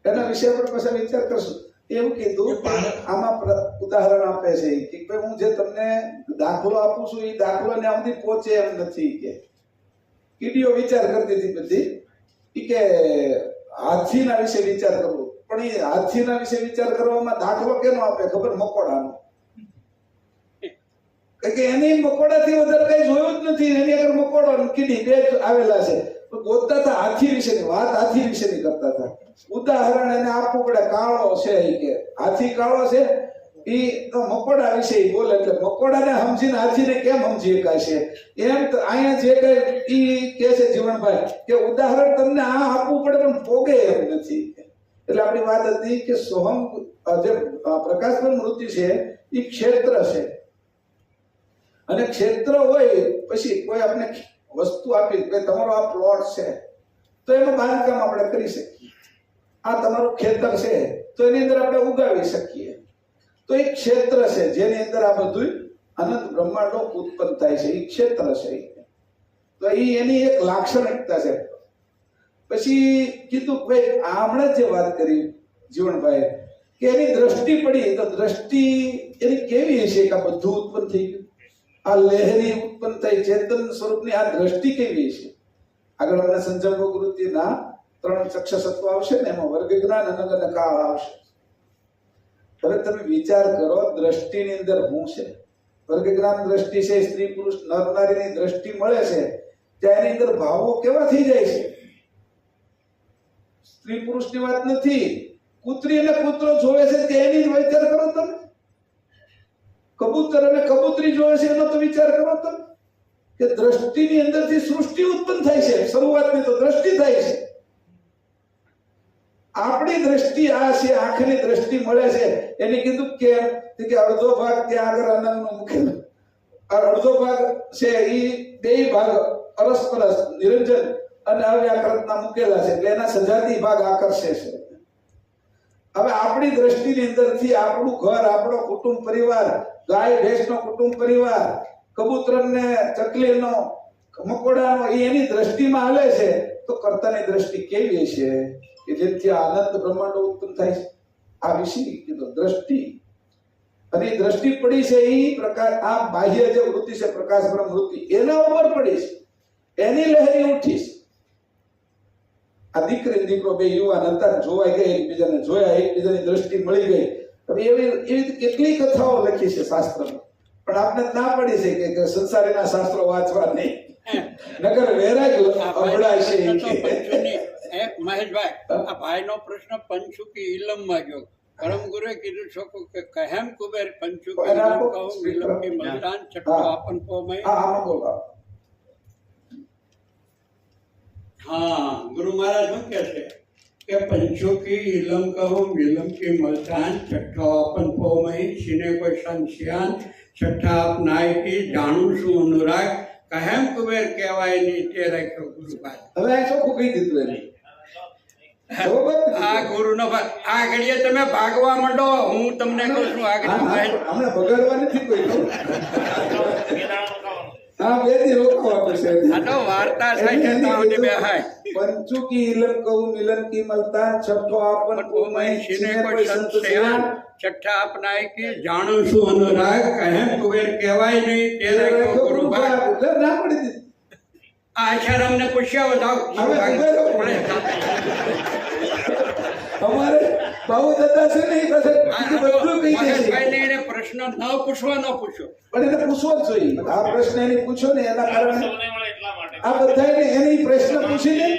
એના વિશે આપણે પછી વિચાર કરશું. એવું કીધું કે આમાં ઉદાહરણ આપે છે કે ભાઈ હું જે તમને દાખલો આપું છું એ દાખલો ને આમથી પહોંચે એમ નથી કે કીડીઓ વિચાર કરતી હતી બધી કે હાથીના વિશે વિચાર કરવો, પણ એ હાથીના વિશે વિચાર કરવામાં દાખલો કેનો આપે ખબર? મકોડાનો. કે એની મકોડાથી વધારે કઈ જોયું જ નથી, એની આગળ મકોડો અને કીડી બે જ આવેલા છે. ગોતતા હતા હાથી વિશેની વાત, હાથી વિશેની કરતા હતા. ઉદાહરણ એને આપવું પડે, કાળો છે એ કે હાથી કાળો છે, ઈ તો મકોડા વિશે ઈ બોલે એટલે મકોડાને સમજીને હાથીને કેમ સમજી શકાય છે એમ તો અહીંયા જે કઈ ઈ કે છે જીવનભાઈ કે ઉદાહરણ તમને આ આપવું પડે પણ પોગે એમ નથી. એટલે આપણી વાત હતી કે સોહમ જે પ્રકાશ બ્રહ્મ વૃત્તિ છે એ ક્ષેત્ર છે અને ક્ષેત્ર હોય પછી કોઈ આપણે વસ્તુ આપી કે તમારો આ પ્લોટ છે તો એમાં બાંધકામ આપણે કરી શકીએ. આ તમારું ખેતર છે તો એની અંદર આપણે ઉગાવી શકીએ. તો એક ક્ષેત્ર છે જેની અંદર આ બધું અનંત બ્રહ્માંડો ઉત્પન્ન થાય છે. એ ક્ષેત્ર છે. તો એ એની એક લાક્ષણિકતા છે. પછી કીધું ભાઈ હમણાં જે વાત કરી જીવનભાઈ કે એની દ્રષ્ટિ પડી તો દ્રષ્ટિ એની કેવી હશે કે આ બધું ઉત્પન્ન થઈ ગયું, આ લહેરી ઉત્પન્ન થઈ ચેતન સ્વરૂપની આ દ્રષ્ટિ કેવી હશે. આગળ આપણે સંજમ વૃત્તિના 3 ચક્ષસત્વ આવશે ને એમાં વર્ગ જ્ઞાન અને કાળ આવશે. હવે તમે વિચાર કરો દ્રષ્ટિની અંદર શું છે. વર્ગ જ્ઞાન દ્રષ્ટિ છે, સ્ત્રી પુરુષ નર નારીની દ્રષ્ટિ મળે છે ત્યાં એની અંદર ભાવો કેવા થઈ જાય છે. સ્ત્રી પુરુષની વાત નથી, કૂતરી અને કૂતરો જોવે છે તેની જ વિચાર કરો તમે. કબૂતર અને કબૂતરી જોવે છે એનો તો વિચાર કરો તમે કે દ્રષ્ટિની અંદરથી સૃષ્ટિ ઉત્પન્ન થાય છે. શરૂઆતની તો દ્રષ્ટિ થાય છે. આપણી દ્રષ્ટિ આ છે, આંખની દ્રષ્ટિ મળે છે. એને કીધું કે અડધો ભાગ ત્યાં આગળ અનંતનો મૂકેલો, અડધો ભાગ છે એ બે ભાગ પરસ્પર નિરંજન અને અવ્યાકૃતના મૂકેલા છે એટલે એના સજાતી ભાગ આકર્ષે છે. હવે આપણી દ્રષ્ટિની અંદરથી આપણું ઘર, આપણો કુટુંબ પરિવાર, ગાય ભેંસનો કુટુંબ પરિવાર, કબૂતરને ચકલીનો, મકોડાનો એની દ્રષ્ટિમાં હાલે છે તો કર્તાની દ્રષ્ટિ કેવી છે કે જેથી અનંત બ્રહ્માંડો ઉત્પન્ન થાય છે. આ વિશે કીધું દ્રષ્ટિ. અને એ દ્રષ્ટિ પડી છે એ પ્રકાર આ બાહ્ય જે વૃત્તિ છે પ્રકાશ બ્રહ્મ વૃત્તિ એના ઉપર પડી છે, એની લહેરી ઉઠી છે. આ દીકરી દીકરો બે યુવાન હતા, જોવાઈ ગયા, એકબીજાને જોયા, એકબીજાની દ્રષ્ટિ મળી ગઈ. હવે એવી કેટલી કથાઓ લખી છે શાસ્ત્રમાં, પણ આપણે ના પડી છે કે સંસારીના શાસ્ત્રો વાંચવા નહીં, નગર વૈરાગ અબડાય છે. મહેશભાઈ, આ ભાઈનો પ્રશ્ન પંચુકી ઇલમમાં ગયો. પરમ ગુરુએ કીધું છોકરું કે કહેમ કુબેર પંચુકી ઇલમ કહું ઇલમ કી મલદાન છઠ્ઠો આપન પોમય. હા, ગુરુ મહારાજ શું કહે છે કે પંચુકી ઇલમ કહું ઇલમ કી મલદાન છઠ્ઠો આપન પોમય છીને કોઈ સંશયાન છઠ્ઠા આપનાય કી જાણું છું અનુરાગ કહેમ કુબેર કહેવાય નહીં તે રાખ્યો ગુરુભાઈ. હવે આ ચોખ્ખું કહી દીધું એને. આ ગુરુનો આ ઘડીએ તમે ભાગવા માંડો, હું તમને કહું છું આ ઘડીએ હમણાં ભગાડવા નથી કોઈ. હા, બે દી રોકવા પડશે. આ તો વાર્તા છે જતાઓને બે હાય. પંચુકી ઇલમ કહું મિલન કી મલતાન છઠ્ઠો આપન પોમય છીને કોઈ સંશયાન છઠ્ઠા આપનાય કી જાણું છું અનુરાગ કહેમ કુબેર કહેવાય નહીં તે રાખ્યો ગુરુભાઈ. ના પડી દીધી. આ આશારામને પૂછ્યા જાઓ અમારે બહુ દાદા છે ને એ પાસે બધું કહી દે છે. એને પ્રશ્ન ન પૂછવા ન પૂછ્યો, પણ એને પૂછવો જ જોઈએ. આ પ્રશ્ન એને પૂછો ને એના કારણે આ બધાને એની પ્રશ્ન પૂછીને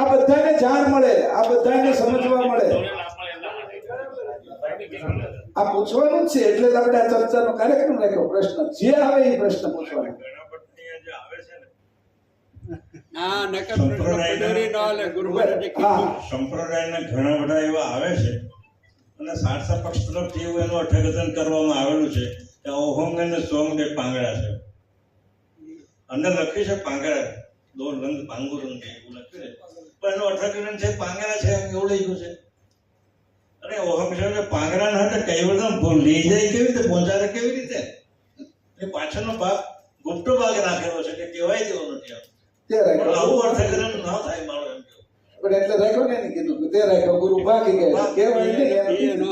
આ બધાને જાણ મળે, આ બધાને સમજવા મળે. આ પૂછવાનું જ છે એટલે જ આપણે આ ચર્ચાનો કાર્યક્રમ રાખ્યો. પ્રશ્ન જે આવે એ પ્રશ્ન પૂછવાનો. હા, નકર પ્રશ્ન પધારી ન હાલે. ગુરુ મહારાજે કીધું સંપ્રદાયના ઘણા બધા એવા આવે છે અને સારસા પક્ષ તરફથી એવું એનું અર્થઘટન કરવામાં આવેલું છે કે ઓહોંગ અને સોંગ બે પાંગડા છે. અંદર લખ્યું છે પાંગડા, દો રંગ પાંગુ રંગ એવું લખ્યું છે, પણ એનું અર્થઘટન છે પાંગડા છે એવું લખ્યું છે. અને ઓહમ છે પાંગડા ના હતા કઈ વખત લઈ જાય કેવી રીતે, પહોંચાડે કેવી રીતે, એ પાછળનો ભાગ ગુપ્ત ભાગ રાખેલો છે કે કહેવાય તેવો નથી. આવું અર્થઘટન ન થાય મારું એમ કેવું. પણ એટલે રાખ્યો ને એને કીધું કે તે રાખ્યો ગુરુ ભાગી ગયા કેવાય નહીં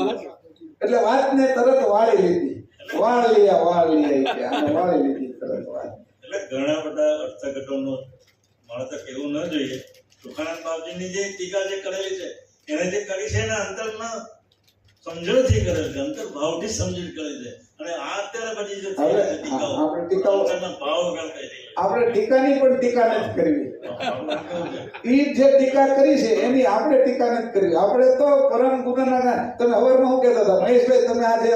એટલે વાતને તરત વાળી લીધી. વાળી લીધી તરત વાત. એટલે ઘણા બધા અર્થઘટનો મારે તો કેવું ન જોઈએ. સુખાનંદ બાપજીની જે ટીકા જે કરેલી છે એને જે કરી છે એના અંતરના સમજણથી કરેલી છે, અંતર ભાવથી સમજણ કરેલી છે. અને આ અત્યારે બધી જે ટીકાઓ અંતરના ભાવ વગર કહી રહી. આપણે ટીકાની પણ ટીકા નથી કરવી. ઈ જે ટીકા કરી છે એની આપણે ટીકા નથી કરવી. આપણે તો પરમ ગુરુના તમે હવારમાં શું કહેતા હતા મહેશભાઈ, તમે આજે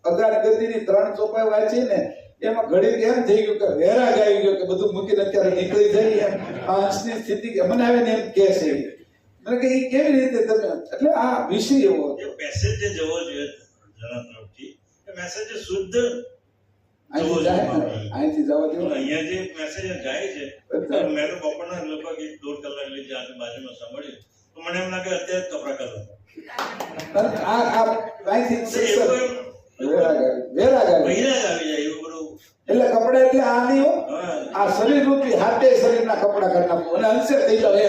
અગાડ ગતિની 3 ચોપાઈ વાંચી ને એમાં ઘડી એમ થઈ ગયું કે વેરાગ આવી ગયો કે બધું મૂકીને અત્યારે નીકળી જઈ એમ આ અંશની સ્થિતિ મને આવે ને એમ કે છે મને કે એ કેવી રીતે તમે એટલે આ વિષય એવો એ મેસેજ જે જવો જોઈએ જણા તરફથી એ મેસેજ શુદ્ધ જવો અહીંથી જાય જોઈએ. ને, અહીંથી જવા તો દેવું અહીંયા જે મેસેજ જાય છે મેં તો બપોરના લગભગ 1.5 કલાક લીધી આજુબાજુમાં સાંભળ્યું તો મને એમ લાગે અત્યારે કપડા કલર અને આ અહીંથી વેરાગ આવી વૈરાગ આવી જાય એવું બધું. એટલે કપડા એટલે આ નહીં હો હા. આ શરીર રૂપી હાથે શરીરના કપડા કરી નાખવું અને અંશે થઈ જાવ એ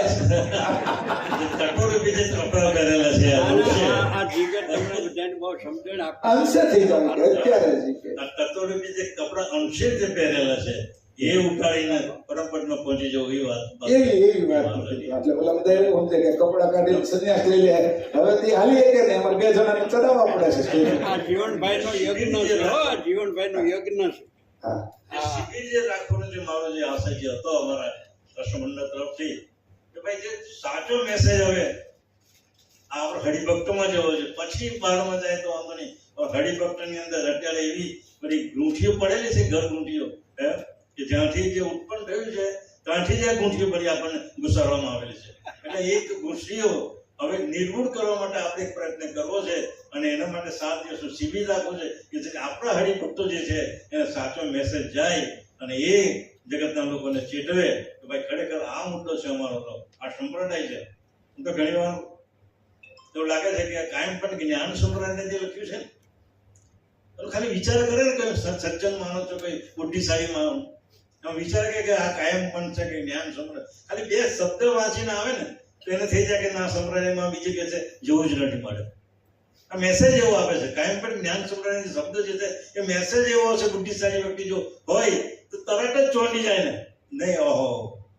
કટોરી જે કપડા પહેરેલા છે આ લોકો છે. આ જીગર તમને બધાને બહુ સમજણ આપે. અંશે થઈ જાવ અત્યારે જ કે આ કટોરી જે કપડા અંશે જે પહેરેલા છે એ ઉકાળીને પરમપદમાં પહોંચી જવું એ વાત એવી વાત નથી. એટલે પેલા બધા એવું સમજે કે કપડા કાઢીને સંન્યાસ લઈ લે હવે તે હાલી કે ને અમારે 2 જણાને ચડાવવા પડે છે આ જીવનભાઈનો યજ્ઞ છે હો, આ જીવનભાઈનો યજ્ઞ છે. હા એ શિબિર જે રાખવાનો જે મારો જે આશય જે હતો અમારા રાષ્ટ્રમંડળ તરફથી કે ભાઈ જે સાચો મેસેજ હવે આપણે હરિભક્તોમાં જવો છે પછી બહારમાં જાય તો વાંધો નહીં. હરિભક્તની અંદર અત્યારે એવી બધી ગૂંઠીઓ પડેલી છે ઘર ગૂંઠીઓ કે જ્યાંથી જે ઉત્પન્ન થયું છે ત્યાંથી જ આ ગૂંઠીઓ બધી આપણને ઘુસાડવામાં આવેલી છે. એટલે એક ગૂંઠીઓ હવે નિર્મૂળ કરવા માટે આપણે એક પ્રયત્ન કરવો છે અને એના માટે 7 દિવસનું શિબિર રાખવું છે કે જે આપણા હરિભક્તો જે છે એને સાચો મેસેજ જાય અને એ જગતના લોકોને ચેતવે કે ભાઈ ખરેખર આ મુદ્દો છે અમારો તો આ સંપ્રદાય છે. હું તો ઘણી વાર એવું લાગે છે કે કાયમ પણ જ્ઞાન સંપ્રદાયને જે લખ્યું છે તો ખાલી વિચાર કરે ને કે સજ્જન માનો છો કોઈ બુદ્ધિશાળી માનો એમ વિચાર કે આ કાયમ પણ છે કે જ્ઞાન સંપ્રદાય ખાલી 2 શબ્દ વાંચીને આવે ને તો એને થઈ જાય કે ના સંપ્રદાયમાં બીજું કે છે જેવું જ નથી મળે. આ મેસેજ એવો આપે છે કાયમ પણ જ્ઞાન સંપ્રદાયનો શબ્દ જે છે એ મેસેજ એવો હશે બુદ્ધિશાળી વ્યક્તિ જો હોય તો તરત જ ચોંટી જાય ને નહીં ઓહો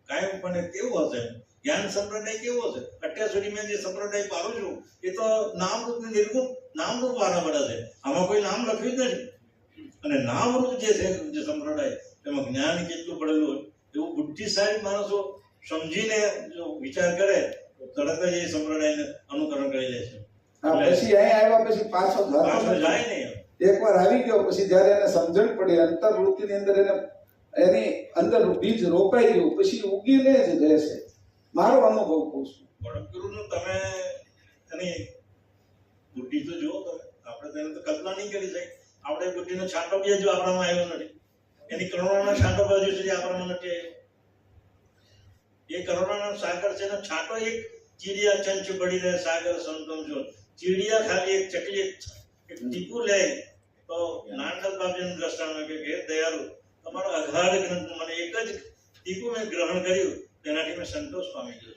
કાયમ પણ કેવું હશે જ્ઞાન સંપ્રદાય કેવો હશે. અત્યાર સુધી મેં જે સંપ્રદાય પાડું છું એ તો નામરૂપ ને નિર્ગુણ નામરૂપ વાળા બધા છે આમાં કોઈ નામ લખ્યું જ નથી અને નામરૂપ જે છે જે સંપ્રદાય એમાં જ્ઞાન કેટલું પડેલું હોય એવું બુદ્ધિશાળી માણસો સમજીને જો વિચાર કરે તો તરત જ એ સંપ્રદાયને અનુકરણ કરી લે છે. હા પછી અહીં આવ્યા પછી પાછો પાછો ધર્મ જાય નહીં. એકવાર આવી ગયો પછી જ્યારે એને સમજણ પડી અંતર્વૃત્તિની અંદર એની અંદર બીજ રોપાઈ ગયું પછી ઉગીને જ રહેશે. મારો અનુભવ કહું છું. પરમ ગુરુનું તમે એની બુદ્ધિ તો જુઓ તમે આપણે તેને તો કલ્પના નહીં કરી શકીએ. આપણે બુદ્ધિનો છાંટો બી હજુ આપણામાં આવ્યો નથી. એની કરુણાનો છાંટો હજુ સુધી આપણામાં નથી આવ્યો. એ કરુણાનો સાગર છે ને છાંટો એક ચીડિયા ચંચ બળી રહે સાગર સંતમ જો ચીડિયા ખાલી એક ચકલી એક ટીપું લે તો નાનકલ બાપજીનું દ્રષ્ટાંત કે હે દયાળુ તમારો અઘાડ ગ્રંથ મને એક જ ટીપું મેં ગ્રહણ કર્યું તેનાથી મેં સંતોષ પામી ગયો.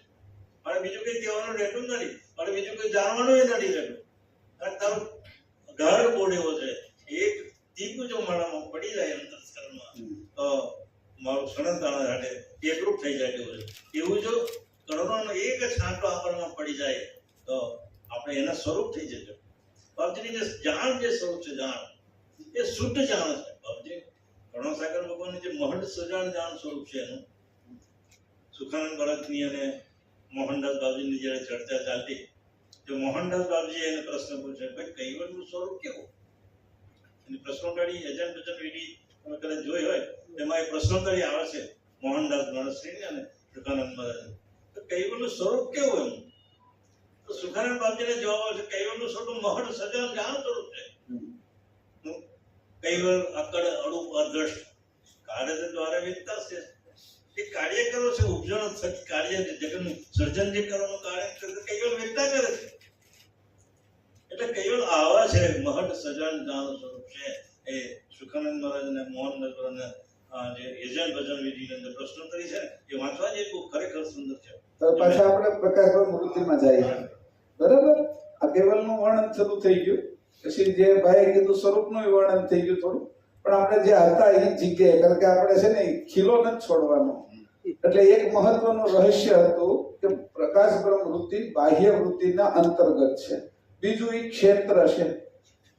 મારે બીજું કંઈ કહેવાનું રહેતું જ નથી. મારે બીજું કંઈ જાણવાનું નથી રહેતું. કારણ તારો ઘર બોડેવો છે એક ટીપું જો મારામાં પડી જાય અંતસ્કરણમાં તો મારું સણંદાણા હાટે એકરૂપ થઈ જાય તેવું છે. એવું જો કરુણાનો એક જ છાંટો આપણમાં પડી જાય તો આપણે એના સ્વરૂપ થઈ જશે. બાપજીની જે જાણ જે સ્વરૂપ છે જાણ એ શુદ્ધ જાણ છે. બાપજી કરુણાસાગર ભગવાનની જે મહંત સજાણ જાણ સ્વરૂપ છે એનું સુખાનંદ ભરતની અને મોહનદાસ બાપજીની જ્યારે ચર્ચા ચાલતી તો મોહનદાસ બાપજી એને પ્રશ્ન પૂછ્યો ભાઈ કૈવલ્યનું સ્વરૂપ કેવું? એની પ્રશ્નોત્તરી એજન્ટ વચન વિધિ તમે કદાચ જોઈ હોય એમાં એ પ્રશ્નોત્તરી આવે છે મોહનદાસ ગણેશશ્રીને અને સુખાનંદ મહારાજ. તો કૈવલ્યનું સ્વરૂપ કેવું એમ? તો સુખાનંદ બાપજીને જવાબ આવે છે કૈવલ્યનું સ્વરૂપ મહદ સજાણ જાણ સ્વરૂપ છે. કૈવલ અકડ અડુપ અદ્રષ્ટ કાર્ય દ્વારા વેદતા છે. એ કાર્ય કરો છે ઉપજણ થકી કાર્ય જગતનું સર્જન જે કરવાનું કાર્ય કૈવલ વેદતા કરે છે. એટલે કૈવલ આવા છે મહદ સજાણ જાણ સ્વરૂપ છે. એ સુખાનંદ મહારાજ અને મોહનદાસ અને જે એજન્ટ ભજન વિધિની અંદર પ્રશ્નોત્તરી છે એ વાંચવા જે ખરેખર સુંદર છે. તો પાછા આપણે પ્રકાશ મૂર્તિમાં જઈએ. બરાબર આ કેવલનું વર્ણન શરૂ થઈ ગયું. પછી જે ભાઈ કીધું સ્વરૂપનું વર્ણન થઈ ગયું થોડું. પણ આપણે જે હતા એ જગ્યાએ કારણ કે આપણે છે ને ખીલો નથી છોડવાનો. એટલે એક મહત્વનું રહસ્ય હતું કે પ્રકાશ બ્રહ્મ વૃત્તિ બાહ્ય વૃત્તિના અંતર્ગત છે. બીજું એ ક્ષેત્ર છે.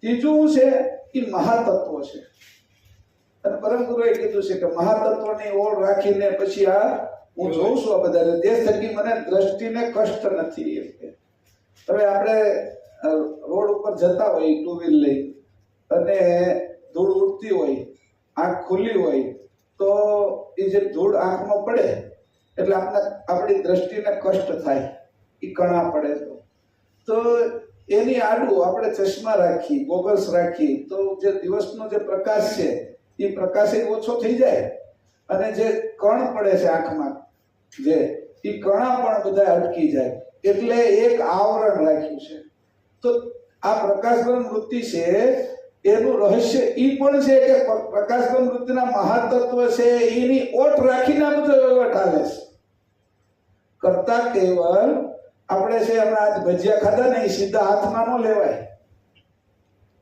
ત્રીજું છે એ મહાતત્વ છે. અને પરમ ગુરુએ કીધું છે કે મહાતત્વની ઓળ રાખીને પછી આ હું જોઉં છું આ બધાને તે થકી મને દ્રષ્ટિને કષ્ટ નથી. એમ કે હવે આપણે રોડ ઉપર જતા હોય ટુ વ્હીલ લઈ અને ધૂળ ઉડતી હોય, આંખ ખુલ્લી હોય, તો એ જે ધૂળ આંખમાં પડે એટલે આપણી દ્રષ્ટિને કષ્ટ થાય, એ કણા પડે તો એની આડું આપણે ચશ્મા રાખી, ગોગલ્સ રાખી, તો જે દિવસનો જે પ્રકાશ છે એ પ્રકાશ એ ઓછો થઈ જાય અને જે કણ પડે છે આંખમાં, જે એ કણા પણ બધા અટકી જાય, એટલે એક આવરણ રાખ્યું છે. તો આ પ્રકાશબ્રહ્મ વૃત્તિ છે એનું રહસ્ય ઈ પણ છે કે પ્રકાશબ્રહ્મ વૃત્તિના મહાતત્વ છે એની ઓટ રાખીને આ બધો વહીવટ હાલે છે. કરતા કેવલ આપણે છે હમણાં આજ ભજીયા ખાધા ને, એ સીધા હાથમાં ન લેવાય,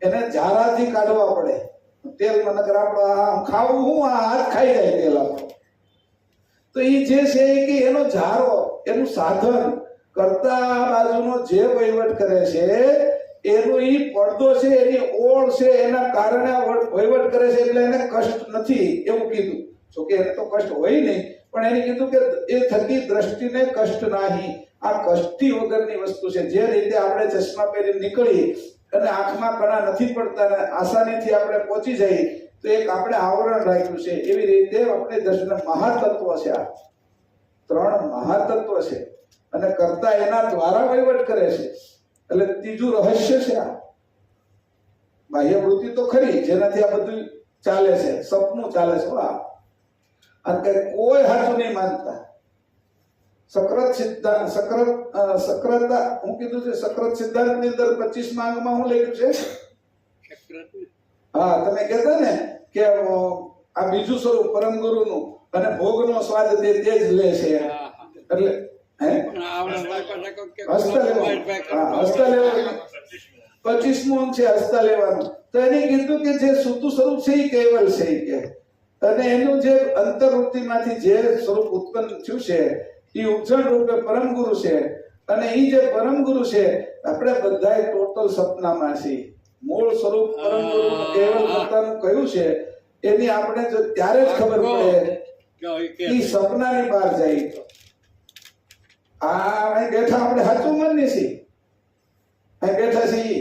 એને ઝારાથી કાઢવા પડે. તેલમાં નકર આપણો આમ ખાવું હું આ હાથ ખાઈ જાય તેલ આપણો. તો એ જે છે કે એનો ઝારો, એનું સાધન કરતા બાજુનો જે વહીવટ કરે છે એનો ઈ પડદો છે, એની ઓળ છે, એના કારણે વહીવટ કરે છે, એટલે એને કષ્ટ નથી એવું કીધું. જોકે એને તો કષ્ટ હોય નહીં, પણ એને કીધું કે એ થકી દ્રષ્ટિને કષ્ટ નહીં. આ કષ્ટી વગરની વસ્તુ છે. જે રીતે આપણે ચશ્મા પહેરી નીકળી અને આંખમાં કણા નથી પડતા ને આસાનીથી આપણે પહોંચી જઈએ, તો એક આપણે આવરણ રાખ્યું છે. એવી રીતે આપણે દર્શન મહાતત્વ છે. આ 3 મહાતત્વ છે અને કરતા એના દ્વારા વહીવટ કરે છે. એટલે ત્રીજું રહસ્ય છે આ. બાહ્ય વૃત્તિ તો ખરી, જેનાથી આ બધું ચાલે છે, સપનું ચાલે છે. અને કે કોઈ હાથું નહીં માનતા. સક્રત સિદ્ધાંત, સક્રતા હું કીધું છે, સક્રત સિદ્ધાંત ની અંદર 25મા અંગમાં હું લખ્યું છે? હા, તમે કહેતા ને કે આ બીજું સ્વરૂપ પરમ ગુરુનું અને ભોગનો સ્વાદ તે જ લે છે. એટલે હસ્તા લેવાનું, 25મું અંગ છે હસ્તા લેવાનું. તો એને કીધું કે જે સૂતું સ્વરૂપ છે એ કેવલ છે કે, અને એનું જે અંતર્વૃત્તિમાંથી જે સ્વરૂપ ઉત્પન્ન થયું છે એ ઉપજણ રૂપે પરમ ગુરુ છે. અને એ જે પરમ ગુરુ છે આપણે બધાય ટોટલ સપનામાં છીએ. મૂળ સ્વરૂપ પરમ ગુરુ કેવલ પોતાનું કયું છે એની આપણે જો ત્યારે જ ખબર પડે કે સપનાની બહાર જાય. તો અહીં બેઠા આપણે સાચું માનીએ છીએ, અહીં બેઠા છીએ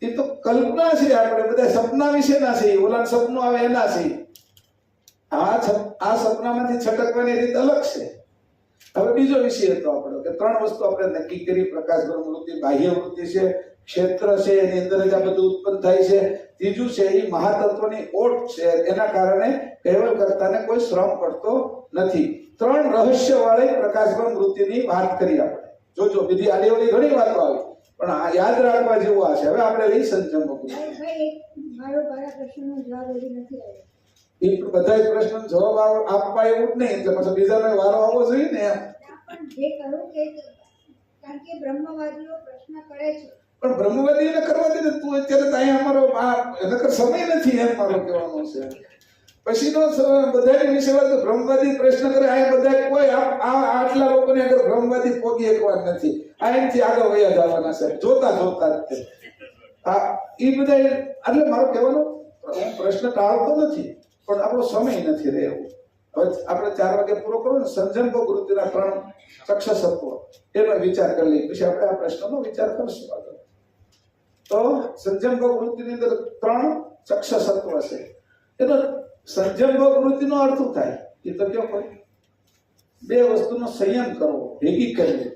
એ તો કલ્પના છે. આપણે બધા સપના વિશેના છીએ, ઓલા સપનું આવે એના છીએ. આ સપનામાંથી છટકવાની રીત અલગ છે. હવે બીજો વિષય હતો આપણો કે 3 વસ્તુ આપણે નક્કી કરી. પ્રકાશબ્રહ્મ વૃત્તિ બાહ્ય વૃત્તિ છે, ક્ષેત્ર છે, એની અંદર જ આ બધું ઉત્પન્ન થાય છે. ત્રીજું છે એ મહાતત્વની ઓટ છે, એના કારણે કેવલ કરતાને કોઈ શ્રમ પડતો નથી. 3 રહસ્ય વાળી પ્રકાશબ્રહ્મ વૃત્તિની વાત કરી આપણે. જોજો બીજી આડી ઘણી વાતો આવી, પણ આ યાદ રાખવા જેવું આ છે. હવે આપણે લઈ સંજમ મારો પ્રશ્નનો જવાબ હજી નથી આવ્યો. એ બધા પ્રશ્ન જવાબ આપવા એવું જ નહીં, એટલે પછી બીજાનો વારો આવવો જોઈએ ને. પણ જે કહું કે કારણ કે બ્રહ્મવાદીઓ પ્રશ્ન કરે છે, પણ બ્રહ્મવાદીને કરવા દે ને તું. અત્યારે તો અહીંયા અમારો નકર સમય નથી એમ મારો કહેવાનો છે. પછીનો બધાની વિશે વાત તો બ્રહ્મવાદી પ્રશ્ન કરે, અહીંયા બધા કોઈ આટલા લોકોને આગળ બ્રહ્મવાદી પોગી એકવાર નથી. આ એમથી આગળ વયા જવાના છે જોતા જોતા જ. એ બધા એટલે મારો કહેવાનો પ્રશ્ન ટાળતો નથી, પણ આપણો સમય નથી રહ્યો. હવે આપણે 4 વાગે પૂરો કરો ને. સંજમ વૃત્તિના 3 ચક્ષસત્વ એનો વિચાર કરી લઈએ, પછી આપણે આ પ્રશ્નનો વિચાર કરશું આગળ. તો સંજમ વૃત્તિની અંદર 3 ચક્ષસત્વ છે. એનો સંજમ વૃત્તિનો અર્થ થાય એ તો કયો કોઈ 2 વસ્તુનો સંયમ કરવો, ભેગી કરવી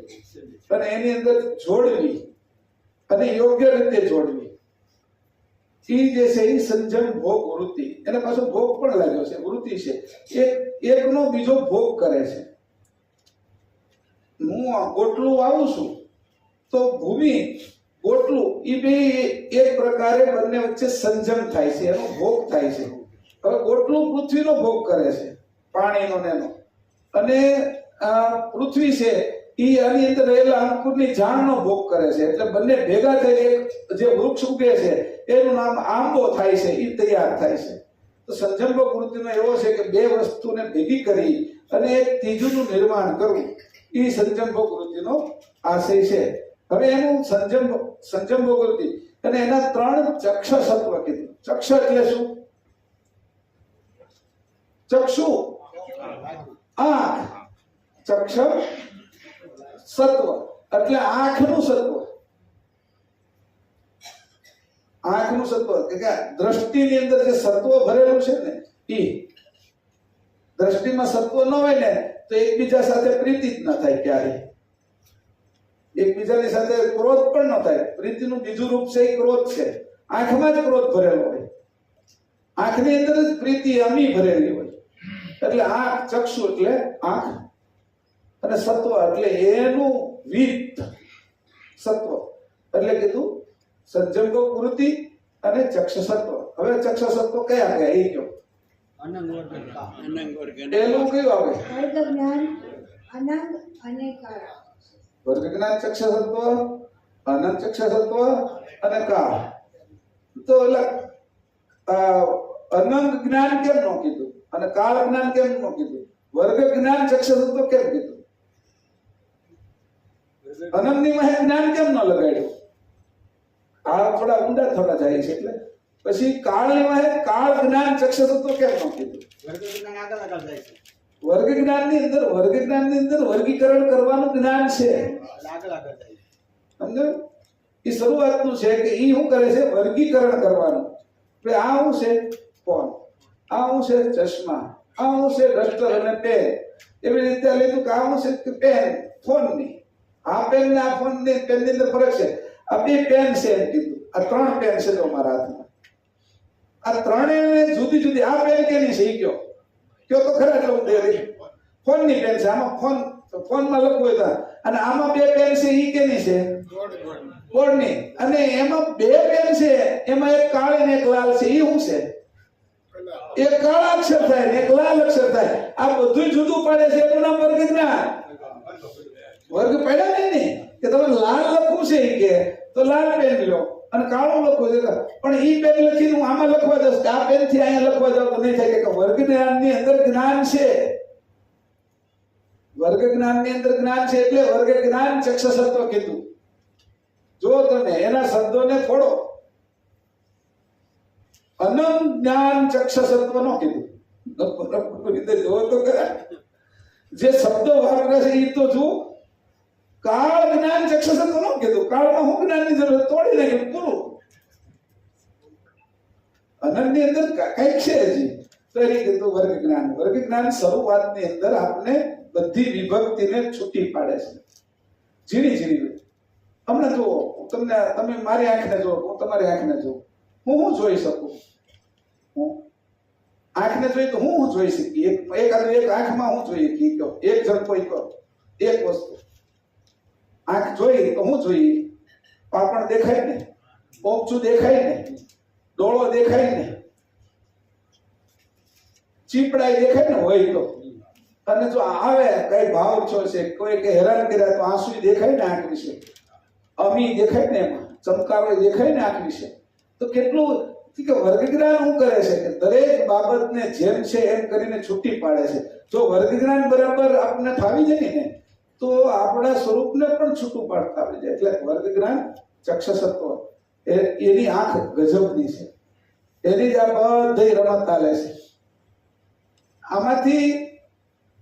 અને એની અંદર જોડવી અને યોગ્ય રીતે જોડવી. એ જે છે એ સંજમ ભોગ વૃત્તિ. એને પાછો ભોગ પણ લાગ્યો છે, વૃત્તિ છે. એકનો બીજો ભોગ કરે છે. હું ગોટલું વાવું છું તો ભૂમિ ગોટલું એ બે એક પ્રકારે બંને વચ્ચે સંજમ થાય છે, એનો ભોગ થાય છે. હવે ગોટલું પૃથ્વીનો ભોગ કરે છે, પાણીનો એનો, અને પૃથ્વી છે એ આની અંદર રહેલા અંકુરની જાણનો ભોગ કરે છે. એટલે બંને ભેગા થઈ એક જે વૃક્ષ ઉગે છે એનું નામ આંબો થાય છે, એ તૈયાર થાય છે. તો સંજમ વૃત્તિનો એવો છે કે 2 વસ્તુને ભેગી કરી અને એક ત્રીજુંનું નિર્માણ કરવું, એ સંજમ વૃત્તિનો આશય છે. હવે એનું સંજમ વૃત્તિ અને એના 3 ચક્ષસત્વ કીધું. ચક્ષ એટલે શું? ચક્ષુ આંખ, ચક્ષ સત્વ એટલે આંખનું સત્વ. આંખનું સત્વ કે દ્રષ્ટિની અંદર જે સત્વ ભરેલું છે ને એ દ્રષ્ટિમાં સત્વ ન હોય ને તો એકબીજા સાથે પ્રીતિ જ ન થાય ક્યારે, એકબીજાની સાથે ક્રોધ પણ ન થાય. પ્રીતિનું બીજું રૂપ છે એ ક્રોધ છે. આંખમાં જ ક્રોધ ભરેલો હોય, આંખની અંદર જ પ્રીતિ અમી ભરેલી હોય. એટલે આંખ, ચક્ષુ એટલે આંખ, અને સત્વ એટલે એનું વિત સત્વ એટલે કીધું સંજંગો કૃતિ અને ચક્ષ સત્વ. હવે ચક્ષ સત્વ કયા કયા એ કયો? અનંગ વર્ગ એનું કયું આવે? વર્ગ જ્ઞાન, અનંગ અને કાળ. વર્ગ જ્ઞાન ચક્ષ સત્વ, અનંત ચક્ષ સત્વ અને કાળ. તો અનંગ જ્ઞાન કેમ ન કીધું અને કાળ જ્ઞાન કેમ ન કીધું? વર્ગ જ્ઞાન ચક્ષ સત્વ કેમ કીધું? અનંતની માં જ્ઞાન કેમ ન લગાડ્યું? આ થોડા ઊંડા થતા જાય છે. એટલે પછી કાળની માં કાળ જ્ઞાન ચક્ષ સત્વ કેમ ન કીધું? વર્ગ જ્ઞાનની અંદર વર્ગીકરણ કરવાનું જ્ઞાન છે. સમજો? એ શરૂઆતનું છે કે ઈ શું કરે છે? વર્ગીકરણ કરવાનું. કે આ શું છે? ફોન. આ શું છે? ચશ્મા. આ શું છે? ડસ્ટર અને પેન. એવી રીતે લીધું કે આ શું છે? પેન. ફોનની આ પેન ને આ ફોન ની પેન ની અંદર ફરક છે. આ બે પેન છે એમ કીધું. આ 3 પેન છે તો મારા હાથમાં. આ ત્રણેય જુદી જુદી. આ પેન કેની છે? ઈ કયો તો ખરા. એટલે હું દે ફોનની પેન છે. આમાં ફોનમાં લખવું હોય તો. અને આમાં 2 પેન છે. ઈ કેની છે? બોર્ડની. અને એમાં 2 પેન છે. એમાં એક કાળી ને એક લાલ છે. ઈ શું છે? એક કાળા અક્ષર થાય ને એક લાલ અક્ષર થાય. આ બધું જુદું પડે છે. એનું નામ વર્ગ જ્ઞાન. વર્ગ પડ્યા નહીં કે તમે લાલ લખવું છે ઈ કે તો લાલ પેન લો અને કાળું લખવું છે પણ ઈ પેન લખીને હું આમાં લખવા દઉં આ પેન થી અહીંયા લખવા જાવ તો નહીં થાય કે વર્ગ જ્ઞાનની અંદર જ્ઞાન છે. વર્ગ જ્ઞાનની અંદર જ્ઞાન છે એટલે વર્ગ જ્ઞાન ચક્ષ સત્વ કીધું. જો તમે એના શબ્દોને ફોડો અનંત જ્ઞાન ચક્ષ સત્વ નો કીધું. જો તો ખરા જે શબ્દો વાપરે છે એ તો જુઓ. કાળ જ્ઞાન ચક્ષ સત્વ નો કીધું. કાળમાં હું જ્ઞાનની જરૂર તોડી નાખ્યું પૂરું. અનંતની અંદર કઈક છે હજી તો એ કીધું વર્ગ જ્ઞાન. વર્ગ જ્ઞાન શરૂઆતની અંદર આપણે બધી વિભક્તિને છૂટી પાડે છે ઝીણી ઝીણી. હમણાં જુઓ તમે મારી આંખને જુઓ, હું તમારી આંખને જોઉં. હું જોઈ શકું? હું આંખને જોઈ તો હું જોઈ શકી? એક આંખમાં હું જોઈ શકીએ? કયો એક જણ કોઈ કહો એક વસ્તુ. આંખ જોઈ તો હું જોઈએ? પાપણ દેખાય ને, પોપચું દેખાય ને, ડોળો દેખાય ને, ચીપડાઈ દેખાય ને હોય તો. અને જો આવે કઈ ભાવ છો છે કોઈ કે હેરાન કર્યા તો આંસુ દેખાય ને આંખ વિશે, અમી દેખાય ને, એમાં ચમકારો દેખાય ને આંખ વિશે. તો કેટલું કે વર્ગ જ્ઞાન શું કરે છે કે દરેક બાબતને જેમ છે એમ કરીને છૂટી પાડે છે. જો વર્ગ જ્ઞાન બરાબર આપણને ફાવી જાય ને તો આપણા સ્વરૂપને પણ છૂટું પાડતા આવી જાય. એટલે વર્ગ જ્ઞાન ચક્ષ સત્વ એની આંખ ગજબની છે. એની જ આ બધી રમત ચાલે છે. આમાંથી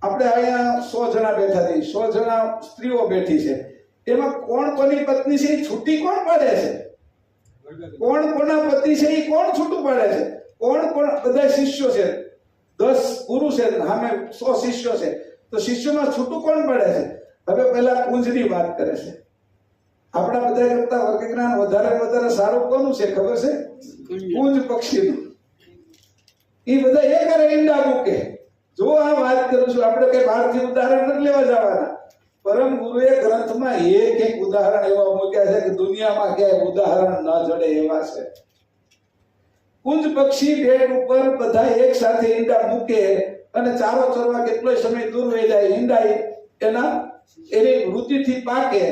આપણે અહીંયા 100 જણા બેઠા છીએ, 100 જણા સ્ત્રીઓ બેઠી છે. એમાં કોણ કોની પત્ની છે એ છૂટી કોણ પાડે છે? કોણ કોના પતિ છે એ કોણ છૂટું પાડે છે? કોણ બધા શિષ્યો છે, 10 ગુરુ છે, સામે 100 શિષ્યો છે. તો શિષ્યોમાં છૂટું કોણ પાડે છે? હવે પહેલા કુંજની વાત કરે છે. આપણા બધા કરતા વર્ગ જ્ઞાન વધારે સારું કોનું છે ખબર છે? કુંજ પક્ષીનું. એ બધા એક ઈંડા મૂકે. જો આ વાત કરું છું, આપણે કઈ બહારથી ઉદાહરણ નથી લેવા જવાના. પરમ ગુરુએ ગ્રંથમાં એક ઉદાહરણ એવા મૂક્યા છે કે દુનિયામાં ક્યાંય ઉદાહરણ ન જડે એવા છે. કુંજ પક્ષી બેટ ઉપર બધા એક સાથે ઈંડા મૂકે અને ચારો ચરવા કેટલો સમય દૂર વહી જાય. ઈંડા એની વૃત્તિથી પાકે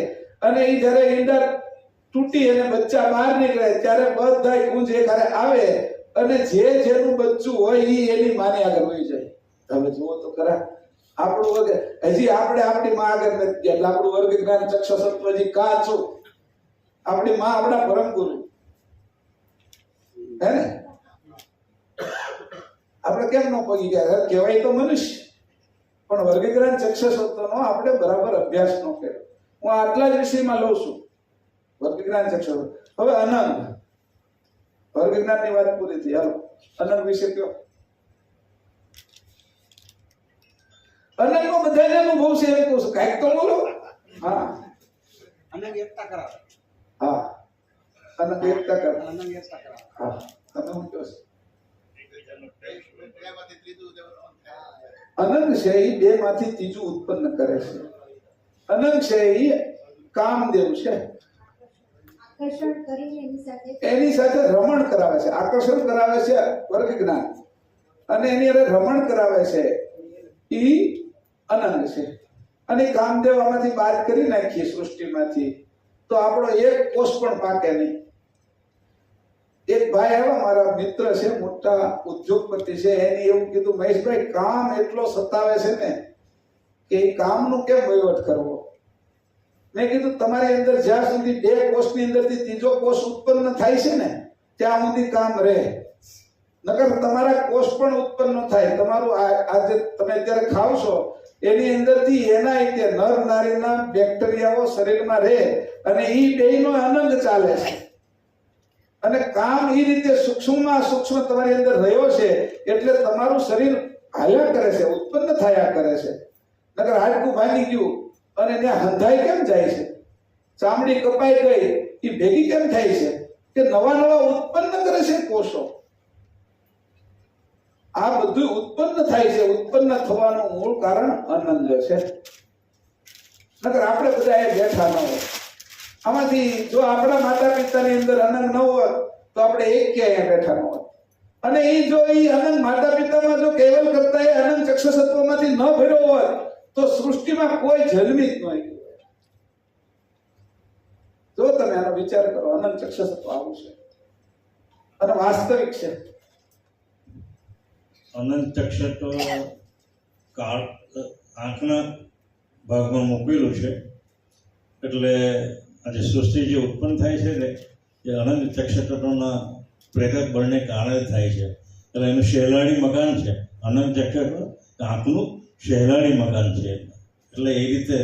અને એ જયારે ઈંડા તૂટી અને બચ્ચા બહાર નીકળે ત્યારે બધા કુંજ એકારે આવે અને જેનું બચ્ચું હોય એ એની માની આગળ વહી જાય. તમે જુઓ તો ખરા આપણું વર્ગ હજી આપણે આપણી માં આગળ નથી ગયા. એટલે આપણું વર્ગ જ્ઞાન ચક્ષ સત્વ હજી કાચું. આપણી માં આપણા પરમ ગુરુ હે ને. આપણે કેમ ન પગી ગયા? કહેવાય તો મનુષ્ય પણ વર્ગ જ્ઞાન ચક્ષ સત્વનો આપણે બરાબર અભ્યાસ ન કર્યો. હું આટલા જ વિષયમાં લઉં છું વર્ગ જ્ઞાન ચક્ષ. હવે અનંગ વર્ગ જ્ઞાનની વાત પૂરી થઈ. હાલો અનંગ વિશે કયો. અનંગનો બધાને અનુભવ છે એમ કહું છું, કાંઈક તો બોલો. હા અનંગ એકતા કરાવે. હા અનંગ એકતા કર. અનંગ એકતા કરાવે. હા તમે શું કહો છો? અનંગ છે એ બે માંથી ત્રીજું ઉત્પન્ન કરે છે. અનંગ છે એ કામદેવ છે, આકર્ષણ કરીને એની સાથે રમણ કરાવે છે. આકર્ષણ કરાવે છે વર્ગ જ્ઞાન, અને એની અંદર રમણ કરાવે છે ઈ અનંગ છે. અને કામદેવ આમાંથી બાદ કરી નાખીએ સૃષ્ટિમાંથી તો આપણો એક કોષ પણ પાકે નહીં. એક ભાઈ આવ્યા, મારા મિત્ર છે, મોટા ઉદ્યોગપતિ છે, એને એવું કીધું, મહેશભાઈ કામ એટલો સતાવે છે ને કે એ કામનું કેમ વહીવટ કરવો. મેં કીધું તમારી અંદર જ્યાં સુધી બે કોષની અંદરથી ત્રીજો કોષ ઉત્પન્ન થાય છે ને ત્યાં સુધી કામ રહે, નકર તમારા કોષ પણ ઉત્પન્ન ન થાય. તમારું આજે તમે અત્યારે ખાવ છો એની અંદરથી એના રીતે નર નારીના બેક્ટેરિયાઓ શરીરમાં રહે અને એ બેયનો અનંગ ચાલે છે. અને કામ એ રીતે સૂક્ષ્મમાં સૂક્ષ્મ તમારી અંદર રહ્યો છે એટલે તમારું શરીર હાલ્યા કરે છે, ઉત્પન્ન થયા કરે છે. નકર હાડકું ભાંગી ગયું અને ત્યાં હંધાઈ કેમ જાય છે, ચામડી કપાઈ ગઈ એ ભેગી કેમ થાય છે કે નવા નવા ઉત્પન્ન કરે છે કોષો. આ બધું ઉત્પન્ન થાય છે. ઉત્પન્ન થવાનું મૂળ કારણ અનંગ છે. નકર આપણે બધા એ બેઠા ન હોય. આમાંથી જો આપણા માતા પિતાની અંદર અનંગ ન હોત તો આપણે એક ક્યાંય બેઠા ન હોત. અને એ જો એ અનંગ માતા પિતામાં જો કેવલ કરતા એ અનંગ ચક્ષસત્વમાંથી ન ભર્યો હોત તો સૃષ્ટિમાં કોઈ જન્મી જ ન હોય. જો તમે આનો વિચાર કરો, અનંગ ચક્ષસત્વ આવું છે અને વાસ્તવિક છે. અનંત ચક્ષ તો કાળ આંખના ભાગમાં મૂકેલું છે. એટલે આજે સૃષ્ટિ જે ઉત્પન્ન થાય છે ને એ અનંત ચક્ષટોના પ્રેરક બળને કારણે થાય છે. એટલે એનું શહેલાણી મકાન છે. અનંત ચક્ષટ આંખનું શહેલાણી મકાન છે. એટલે એ રીતે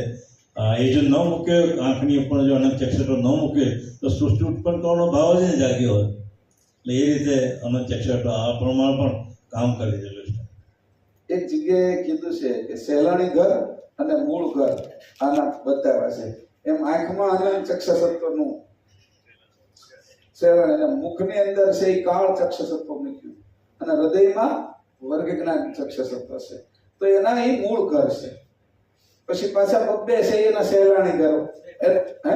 એ જો ન મૂકે આંખની ઉપર જો અનંત ચક્ષટો ન મૂકે તો સૃષ્ટિ ઉત્પન્ન કરવાનો ભાવ જ નહીં જાગ્યો હોય. એટલે એ રીતે અનંત ચક્ષટો આ પ્રમાણે પણ કામ કરી દેલું છે. એક જગ્યાએ કીધું છે કે સહેલાણી ઘર અને મૂળ ઘર આના બતાવ્યા છે. એમ આંખમાં અનંત ચક્ષસત્વનું સહેલાણી અને મુખની અંદર છે એ કાળ ચક્ષસત્વ મૂક્યું અને હૃદયમાં વર્ગ જ્ઞાન ચક્ષસત્વ છે. તો એના એ મૂળ ઘર છે. પછી પાછા બબ્બે છે એના સહેલાણી ઘરો. હે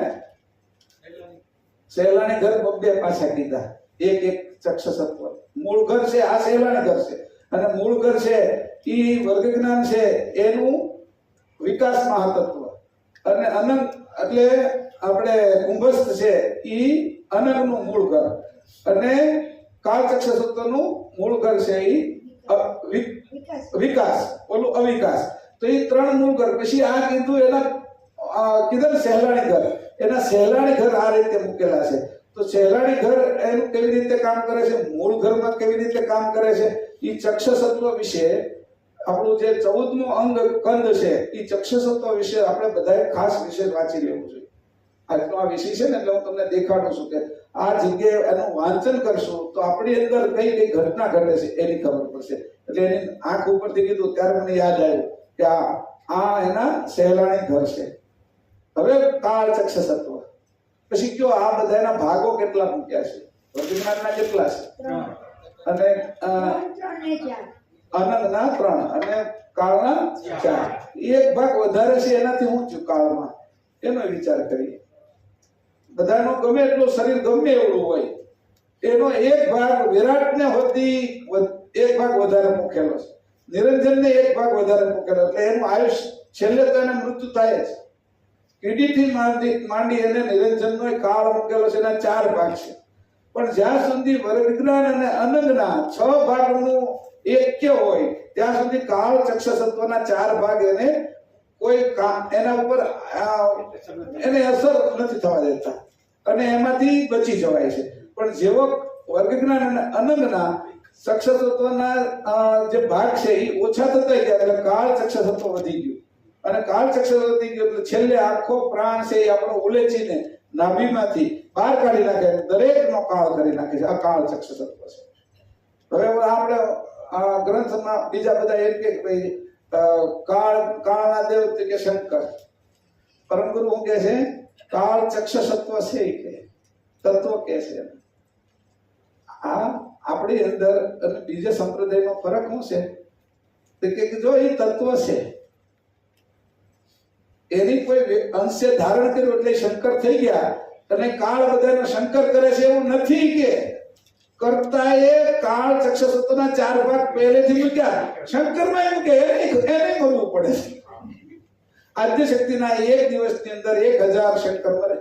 સહેલાણી ઘર બબ્બે પાછા કીધા. એક એક ચક્ષસત્વ મૂળ ઘર છે. આ સહેલાણી ઘર છે અને મૂળ ઘર છે ઈ વર્ગ જ્ઞાન છે એનું વિકાસ મહાતત્વ. અને અનંત એટલે આપણે કુંભસ્થ છે ઈ અનંતનું મૂળ ઘર અને કાળ ચક્ષસત્વનું મૂળ ઘર છે ઈ વિકાસ, ઓલું અવિકાસ. તો એ ત્રણ મૂળ ઘર. પછી આ કીધું એના કીધું સહેલાણી ઘર. એના સહેલાણી ઘર આ રીતે મૂકેલા છે. તો સહેલાણી ઘર એનું કેવી રીતે કામ કરે છે, મૂળ ઘરમાં કેવી રીતે કામ કરે છે, એ ચક્ષસત્વ વિશે આપણું જે 14મું અંગ કંદ છે એ ચક્ષસત્વ વિશે આપણે બધાએ ખાસ વિશે વાંચી લેવું જોઈએ. આજનો આ વિષય છે ને એટલે હું તમને દેખાડું છું કે આ જગ્યાએ એનું વાંચન કરશું તો આપણી અંદર કઈ કઈ ઘટના ઘટે છે એની ખબર પડશે. એટલે એની આંખ ઉપરથી કીધું ત્યારે મને યાદ આવ્યું કે આ એના સહેલાણી ઘર છે. હવે કાળ ચક્ષસત્વ. પછી કયો આ બધાના ભાગો કેટલા મૂક્યા છે? વર્ગજ્ઞાનના કેટલા છે? અને અનંતના 3 અને કાળના 4. એક ભાગ વધારે છે એનાથી ઊંચું કાળમાં. એનો વિચાર કરીએ. બધાનો ગમે એટલું શરીર ગમે એવડું હોય એનો એક ભાગ વિરાટને હોતી એક ભાગ વધારે મૂકેલો છે. નિરંજનને એક ભાગ વધારે મૂકેલો એટલે એનું આયુષ્ય છેલ્લે તો એને મૃત્યુ થાય જ. કીડીથી માંડી એને નિરંજનનો કાળ મૂકેલો છે. એના 4 ભાગ છે. પણ જ્યાં સુધી વર્ગજ્ઞાન અને અનંગના 6 ભાગનું એક્ય હોય ત્યાં સુધી કાળ ચક્ષસત્વના 4 ભાગ એને કોઈ કામ એના ઉપર એને અસર નથી થવા દેતા અને એમાંથી બચી જવાય છે. પણ જેવો વર્ગજ્ઞાન અને અનંગના ચક્ષસત્વના જે ભાગ છે એ ઓછા થતા ગયા એટલે કાળ ચક્ષસત્વ વધી ગયું અને કાળ ચક્ષસત્વ વધી ગયું એટલે છેલ્લે આખો પ્રાણ છે એ આપણો ઉલેચીને નાભીમાંથી બહાર કાઢી નાખે, દરેકનો કાળ કરી નાખે છે. આ કાળ ચક્ષ સત્વ છે. હવે આપણે આ ગ્રંથમાં બીજા બધા એમ કે ભાઈ કાળના દેવ કે શંકર, પરમ ગુરુ શું કે છે? કાળ ચક્ષ સત્વ છે કે તત્વ કે છે. આ આપણી અંદર અને બીજા સંપ્રદાયનો ફરક શું છે કે જો એ તત્વ છે એની કોઈ અંશે ધારણ કર્યું એટલે શંકર થઈ ગયા, અને કાળ બધાને શંકર કરે છે એવું નથી. કે કરતા એ કાળ ચક્ષસત્વના 4 ભાગ પહેલેથી મૂક્યા, શંકરમાં એમ કે એને કરવું પડે છે. આદ્ય શક્તિના એક દિવસની અંદર 1000 શંકર મરે.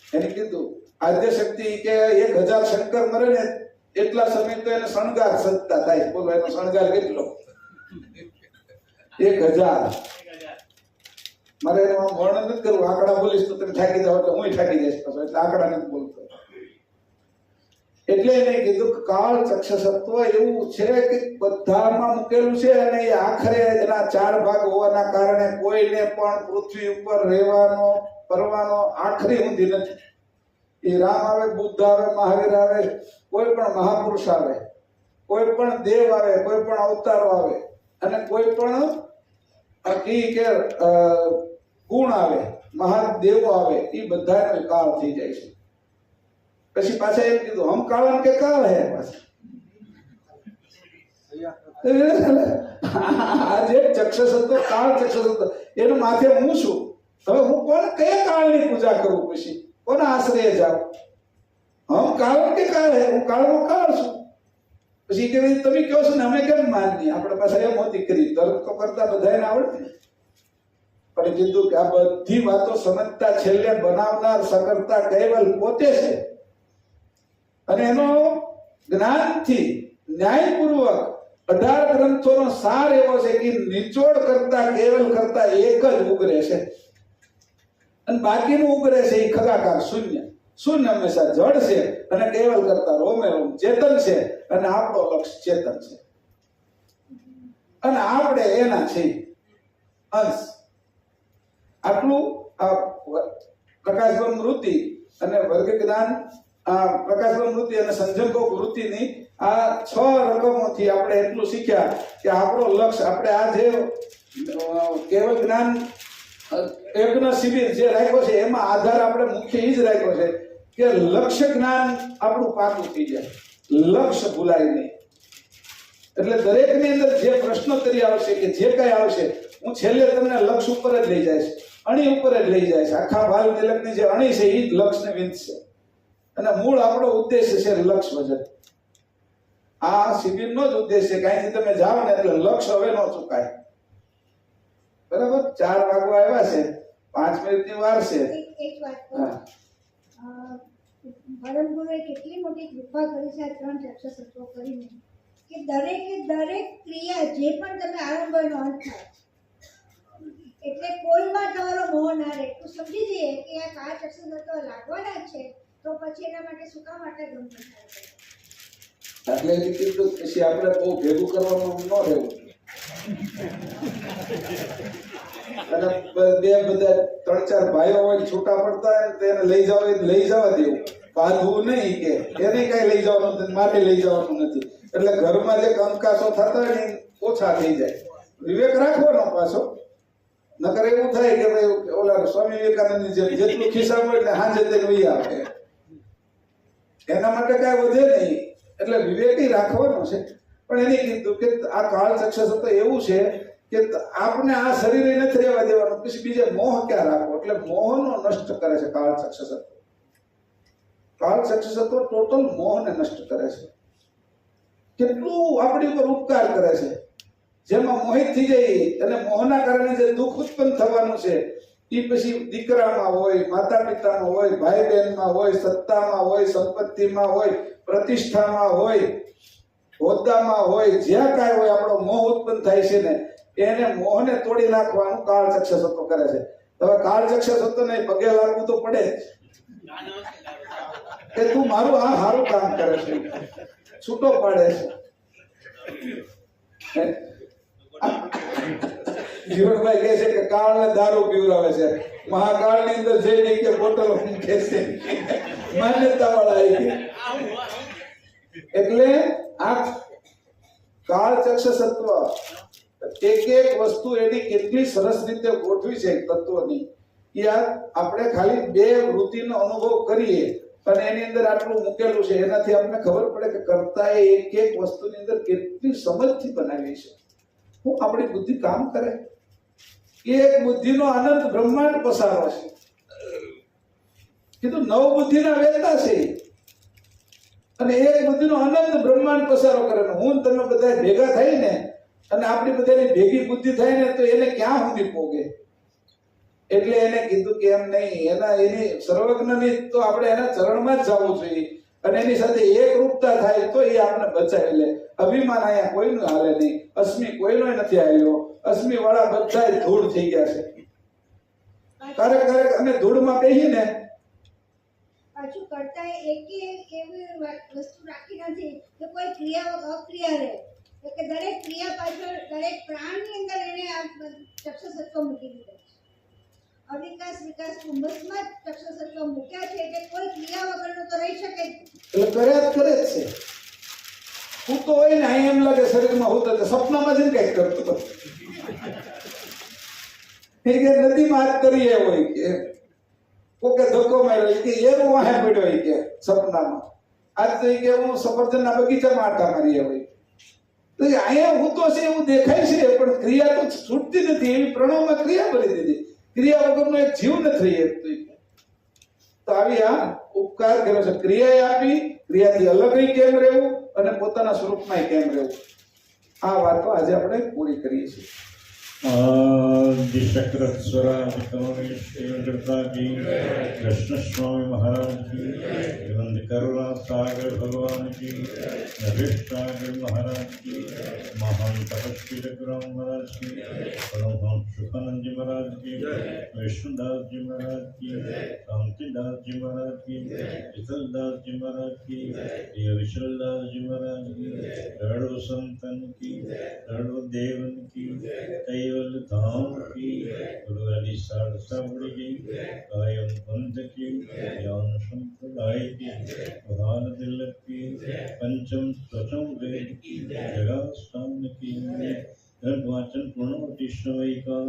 એને કીધું આદ્ય શક્તિ કે 1000 શંકર મરે ને એટલા સમય તો એને શણગાર સજતા થાય. બોલો એનો શણગાર કેટલો? 1000. મારે એનું વર્ણન નથી કરવું, આંકડા બોલીશ તો તમે થાકી જાવ એટલે હું થાકી જઈશ પાછો, એટલે આંકડા નથી બોલતો. એટલે એને કીધું કે કાળ ચક્ષસત્વ એવું છે કે બધામાં મૂકેલું છે, અને એ આખરે એના 4 ભાગ હોવાના કારણે કોઈને પણ પૃથ્વી ઉપર રહેવાનો પરવાનો આખરી ઊંધી નથી. એ રામ આવે, બુદ્ધ આવે, મહાવીર આવે, કોઈ પણ મહાપુરુષ આવે, કોઈ પણ દેવ આવે, કોઈ પણ અવતારો આવે, અને કોઈ પણ ગુણ આવે, મહાદેવો આવે, એ બધાનો કાળ થઈ જાય છે. પછી પાછા એમ કીધું હમ કાળન કે કાળ હે. આ જે ચક્ષસત્વ કાળ ચક્ષસત્વ એનું માથે હું છું. હવે હું કોણ કયા કાળની પૂજા કરું? પછી કોના આશ્રય જાઉં? હમ કાળન કે કાળ હે, હું કાળનો કાળ છું. પછી કે તમે કહો છો ને અમે કેમ માનીએ? આપણે પાસે એમ હોતી કરી તર્ક તો કરતા બધાને આવડતી, પણ કીધું કે આ બધી વાતો સમજતા છેલ્લે બનાવનાર સકર્તા કૈવલ પોતે છે, અને એનો જ્ઞાનથી ન્યાયપૂર્વક 18 ગ્રંથોનો સાર એવો છે કે નિચોડ કરતા કેવલ કરતા એક જ ઉગરે છે, અને બાકીનું ઉગરે છે એ ખગાકાર શૂન્ય. શૂન્ય હંમેશા જડ છે, અને કેવલ કરતા રોમે રોમ ચેતન છે, અને આપણો લક્ષ ચેતન છે, અને આપણે એના છે અંશ. આટલું આ પ્રકાશબ્રહ્મ વૃત્તિ અને વર્ગ જ્ઞાન, આ પ્રકાશબ્રહ્મ વૃત્તિ અને સંજ્ઞકો વૃત્તિની આ 6 રકમોથી આપણે એટલું શીખ્યા કે આપણો લક્ષ્ય, આપણે આ જે કેવળ જ્ઞાન યજ્ઞ શિબિર જે રાખ્યો છે એમાં આધાર આપણે મુખ્ય એ જ રાખ્યો છે કે લક્ષ્ય જ્ઞાન આપણું પાકું થઈ જાય, લક્ષ્ય ભૂલાય નહીં. એટલે દરેકની અંદર જે પ્રશ્નોત્તરી આવશે કે જે કઈ આવશે, હું છેલ્લે તમને લક્ષ્ય ઉપર જ લઈ જઈશ, અણી ઉપર જ લઈ જાય છે. આખા બાલ તિલકની જે અણી છે એ જ લક્ષ્યને વિંધશે, અને મૂળ આપણો ઉદ્દેશ્ય છે લક્ષ્ય વજન. આ શિબિરનો જ ઉદ્દેશ્ય છે કે અહીંથી તમે જાઓ ને એટલે લક્ષ્ય હવે ન ચૂકાય. બરાબર? 4 વાગવા આવ્યા છે, 5 મિનિટની વાર છે. એક વાત કહું, પરમ ગુરુએ કેટલી મોટી કૃપા કરી છે આ 3 ચક્ષસત્વો કરીને, કે દરેકે દરેક ક્રિયા જે પણ તમે આરંભ એનો અંત થાય, એટલે કોઈમાં તમારો મોહ ના રહે. તો સમજી જઈએ કે આ 5 ચક્ષસત્વો લાગવાના જ છે, તો પછી એના માટે શું કામ માટે ગમતું થાય? એટલે એ કીધું પછી આપણે બહુ ભેગું કરવાનું ન રહેવું, અને બધા 3-4 ભાઈઓ હોય છૂટા પડતા હોય તો એને લઈ જવા દેવું, બાંધવું નહીં કે એને કઈ લઈ જવાનું નથી, મારે લઈ જવાનું નથી. એટલે ઘરમાં જે કંકાસો થતા હોય ને ઓછા થઈ જાય. વિવેક રાખવાનો પાછો, નકર એવું થાય કે ભાઈ ઓલા સ્વામી વિવેકાનંદની જેમ જેટલું ખિસ્સામાં હોય એટલે હાજે તેને વહી આવે, એના માટે કઈ વધે નહીં. એટલે વિવેક રાખવાનો છે. પણ એને કીધું કે આ કાળ ચક્ષસત્વ એવું છે કે આપણે આ શરીર નથી રહેવા દેવાનું, પછી બીજે મોહ ક્યાં રાખવો? એટલે મોહનો નષ્ટ કરે છે કાળ ચક્ષસત્વ. કાળ ચક્ષસત્વ ટોટલ મોહને નષ્ટ કરે છે. કેટલું આપણી ઉપર ઉપકાર કરે છે, જેમાં મોહિત થઈ જાય અને મોહના કારણે જે દુઃખ ઉત્પન્ન થવાનું છે એ પછી દીકરામાં હોય, માતા પિતામાં હોય, ભાઈ બહેનમાં હોય, સત્તામાં હોય, સંપત્તિમાં હોય, પ્રતિષ્ઠામાં હોય, હોદ્દામાં હોય, જ્યાં કાંઈ હોય આપણો મોહ ઉત્પન્ન થાય છે ને એને મોહને તોડી નાખવાનું કાળ ચક્ષસત્વ કરે છે. હવે કાળ ચક્ષસત્વને પગે લાગવું તો પડે કે તું મારું આ સારું કામ કરે છે, છૂટો પાડે છે. જીવનભાઈ કહે છે કે કાળને દારૂ પીવડાવે છે, મહાકાળની અંદર જઈને કે બોટલ મૂકે છે માન્યતા વાળા એટલે આ કાળ ચક્ષસત્વ એક વસ્તુ એની કેટલી સરસ રીતે ગોઠવી છે તત્વની કે આપણે ખાલી બે વૃત્તિનો અનુભવ કરીએ અને એની અંદર આટલું મૂકેલું છે એનાથી આપણને ખબર પડે કે કર્તાએ એક વસ્તુની અંદર કેટલી સમજથી બનાવી છે હું આપણી બુદ્ધિ કામ કરે એક બુદ્ધિનો આનંદ બ્રહ્માંડ પસારો છે કીધું નવ બુદ્ધિના વેતા છે અને એક બુદ્ધિનો આનંદ બ્રહ્માંડ પસારો કરે ને હું તમે બધા ભેગા થઈને અને આપણી બધાની ભેગી બુદ્ધિ થાય ને તો એને ક્યાં સુધી પોગે એટલે એને કીધું કે એમ નહીં એની સર્વજ્ઞની તો આપણે એના ચરણમાં જ જવું જોઈએ અને એની સાથે એક રૂપતા થાય તો એ આપણે બચાવી લે અભિમાન અહીંયા કોઈનું હાલે નહીં અસ્મિ કોઈનો નથી આવ્યો અસ્મિ વાળા બધા ધૂળ થઈ ગયા છે ક્યારેક અમે ધૂળમાં બેસીને પાછું કરતા એવી વસ્તુ રાખી નથી કે કોઈ ક્રિયા અક્રિયા રહે કે દરેક ક્રિયા પાછળ દરેક પ્રાણની અંદર એને આ ચક્ષસત્વ મૂકી દીધા અવિકાસ વિકાસ કુંભસમાં જ ચક્ષસત્વ મૂક્યા છે કે કોઈ ક્રિયા વગરનો તો રહી શકે જ એટલે કર્યા કરે જ છે હું તો હોય ને અહીં એમ લાગે શરીરમાં હું તો સપનામાં જ કઈક કરતો કે નદીમાં હાથ કરીએ હોય કે કોકે ધક્કો માર્યો કે એનું વાહે પડ્યો હોય કે સપનામાં આજ તો કે હું સફરજનના બગીચામાં આટા મારીએ હોય તો અહીંયા હું તો છે એવું દેખાય છે પણ ક્રિયા તો છૂટતી નથી એવી પ્રણવમાં ક્રિયા કરી દીધી ક્રિયા વગરનો એક જીવ નથી રહી તો આવી આ ઉપકાર કર્યો છે ક્રિયા આપી ક્રિયાથી અલગ કેમ રહેવું અને પોતાના સ્વરૂપમાં કેમ રહેવું આ વાતો આજે આપણે પૂરી કરીએ છીએ शक्र स्वराज कृपा की कृष्ण स्वामी महाराज की वंद करुणा सागर भगवान की नरेश सागर महाराज की महान तपस्वी रघुराम महाराज की परमहंस सुखानंद जी महाराज की विष्णुदास जी महाराज की शांतिदास जी महाराज की विठलदास जी महाराज की विशलदास जी महाराज की रड़ो संतन की रड़ो देवन की कैवल धाम की गुरुवारी साड़ी की कायम पंथ की ज्ञान संप्रदाय की प्रधान तिलक की पंचम स्वचम वेद की जगह स्थान की वाचन पूर्णवती समय का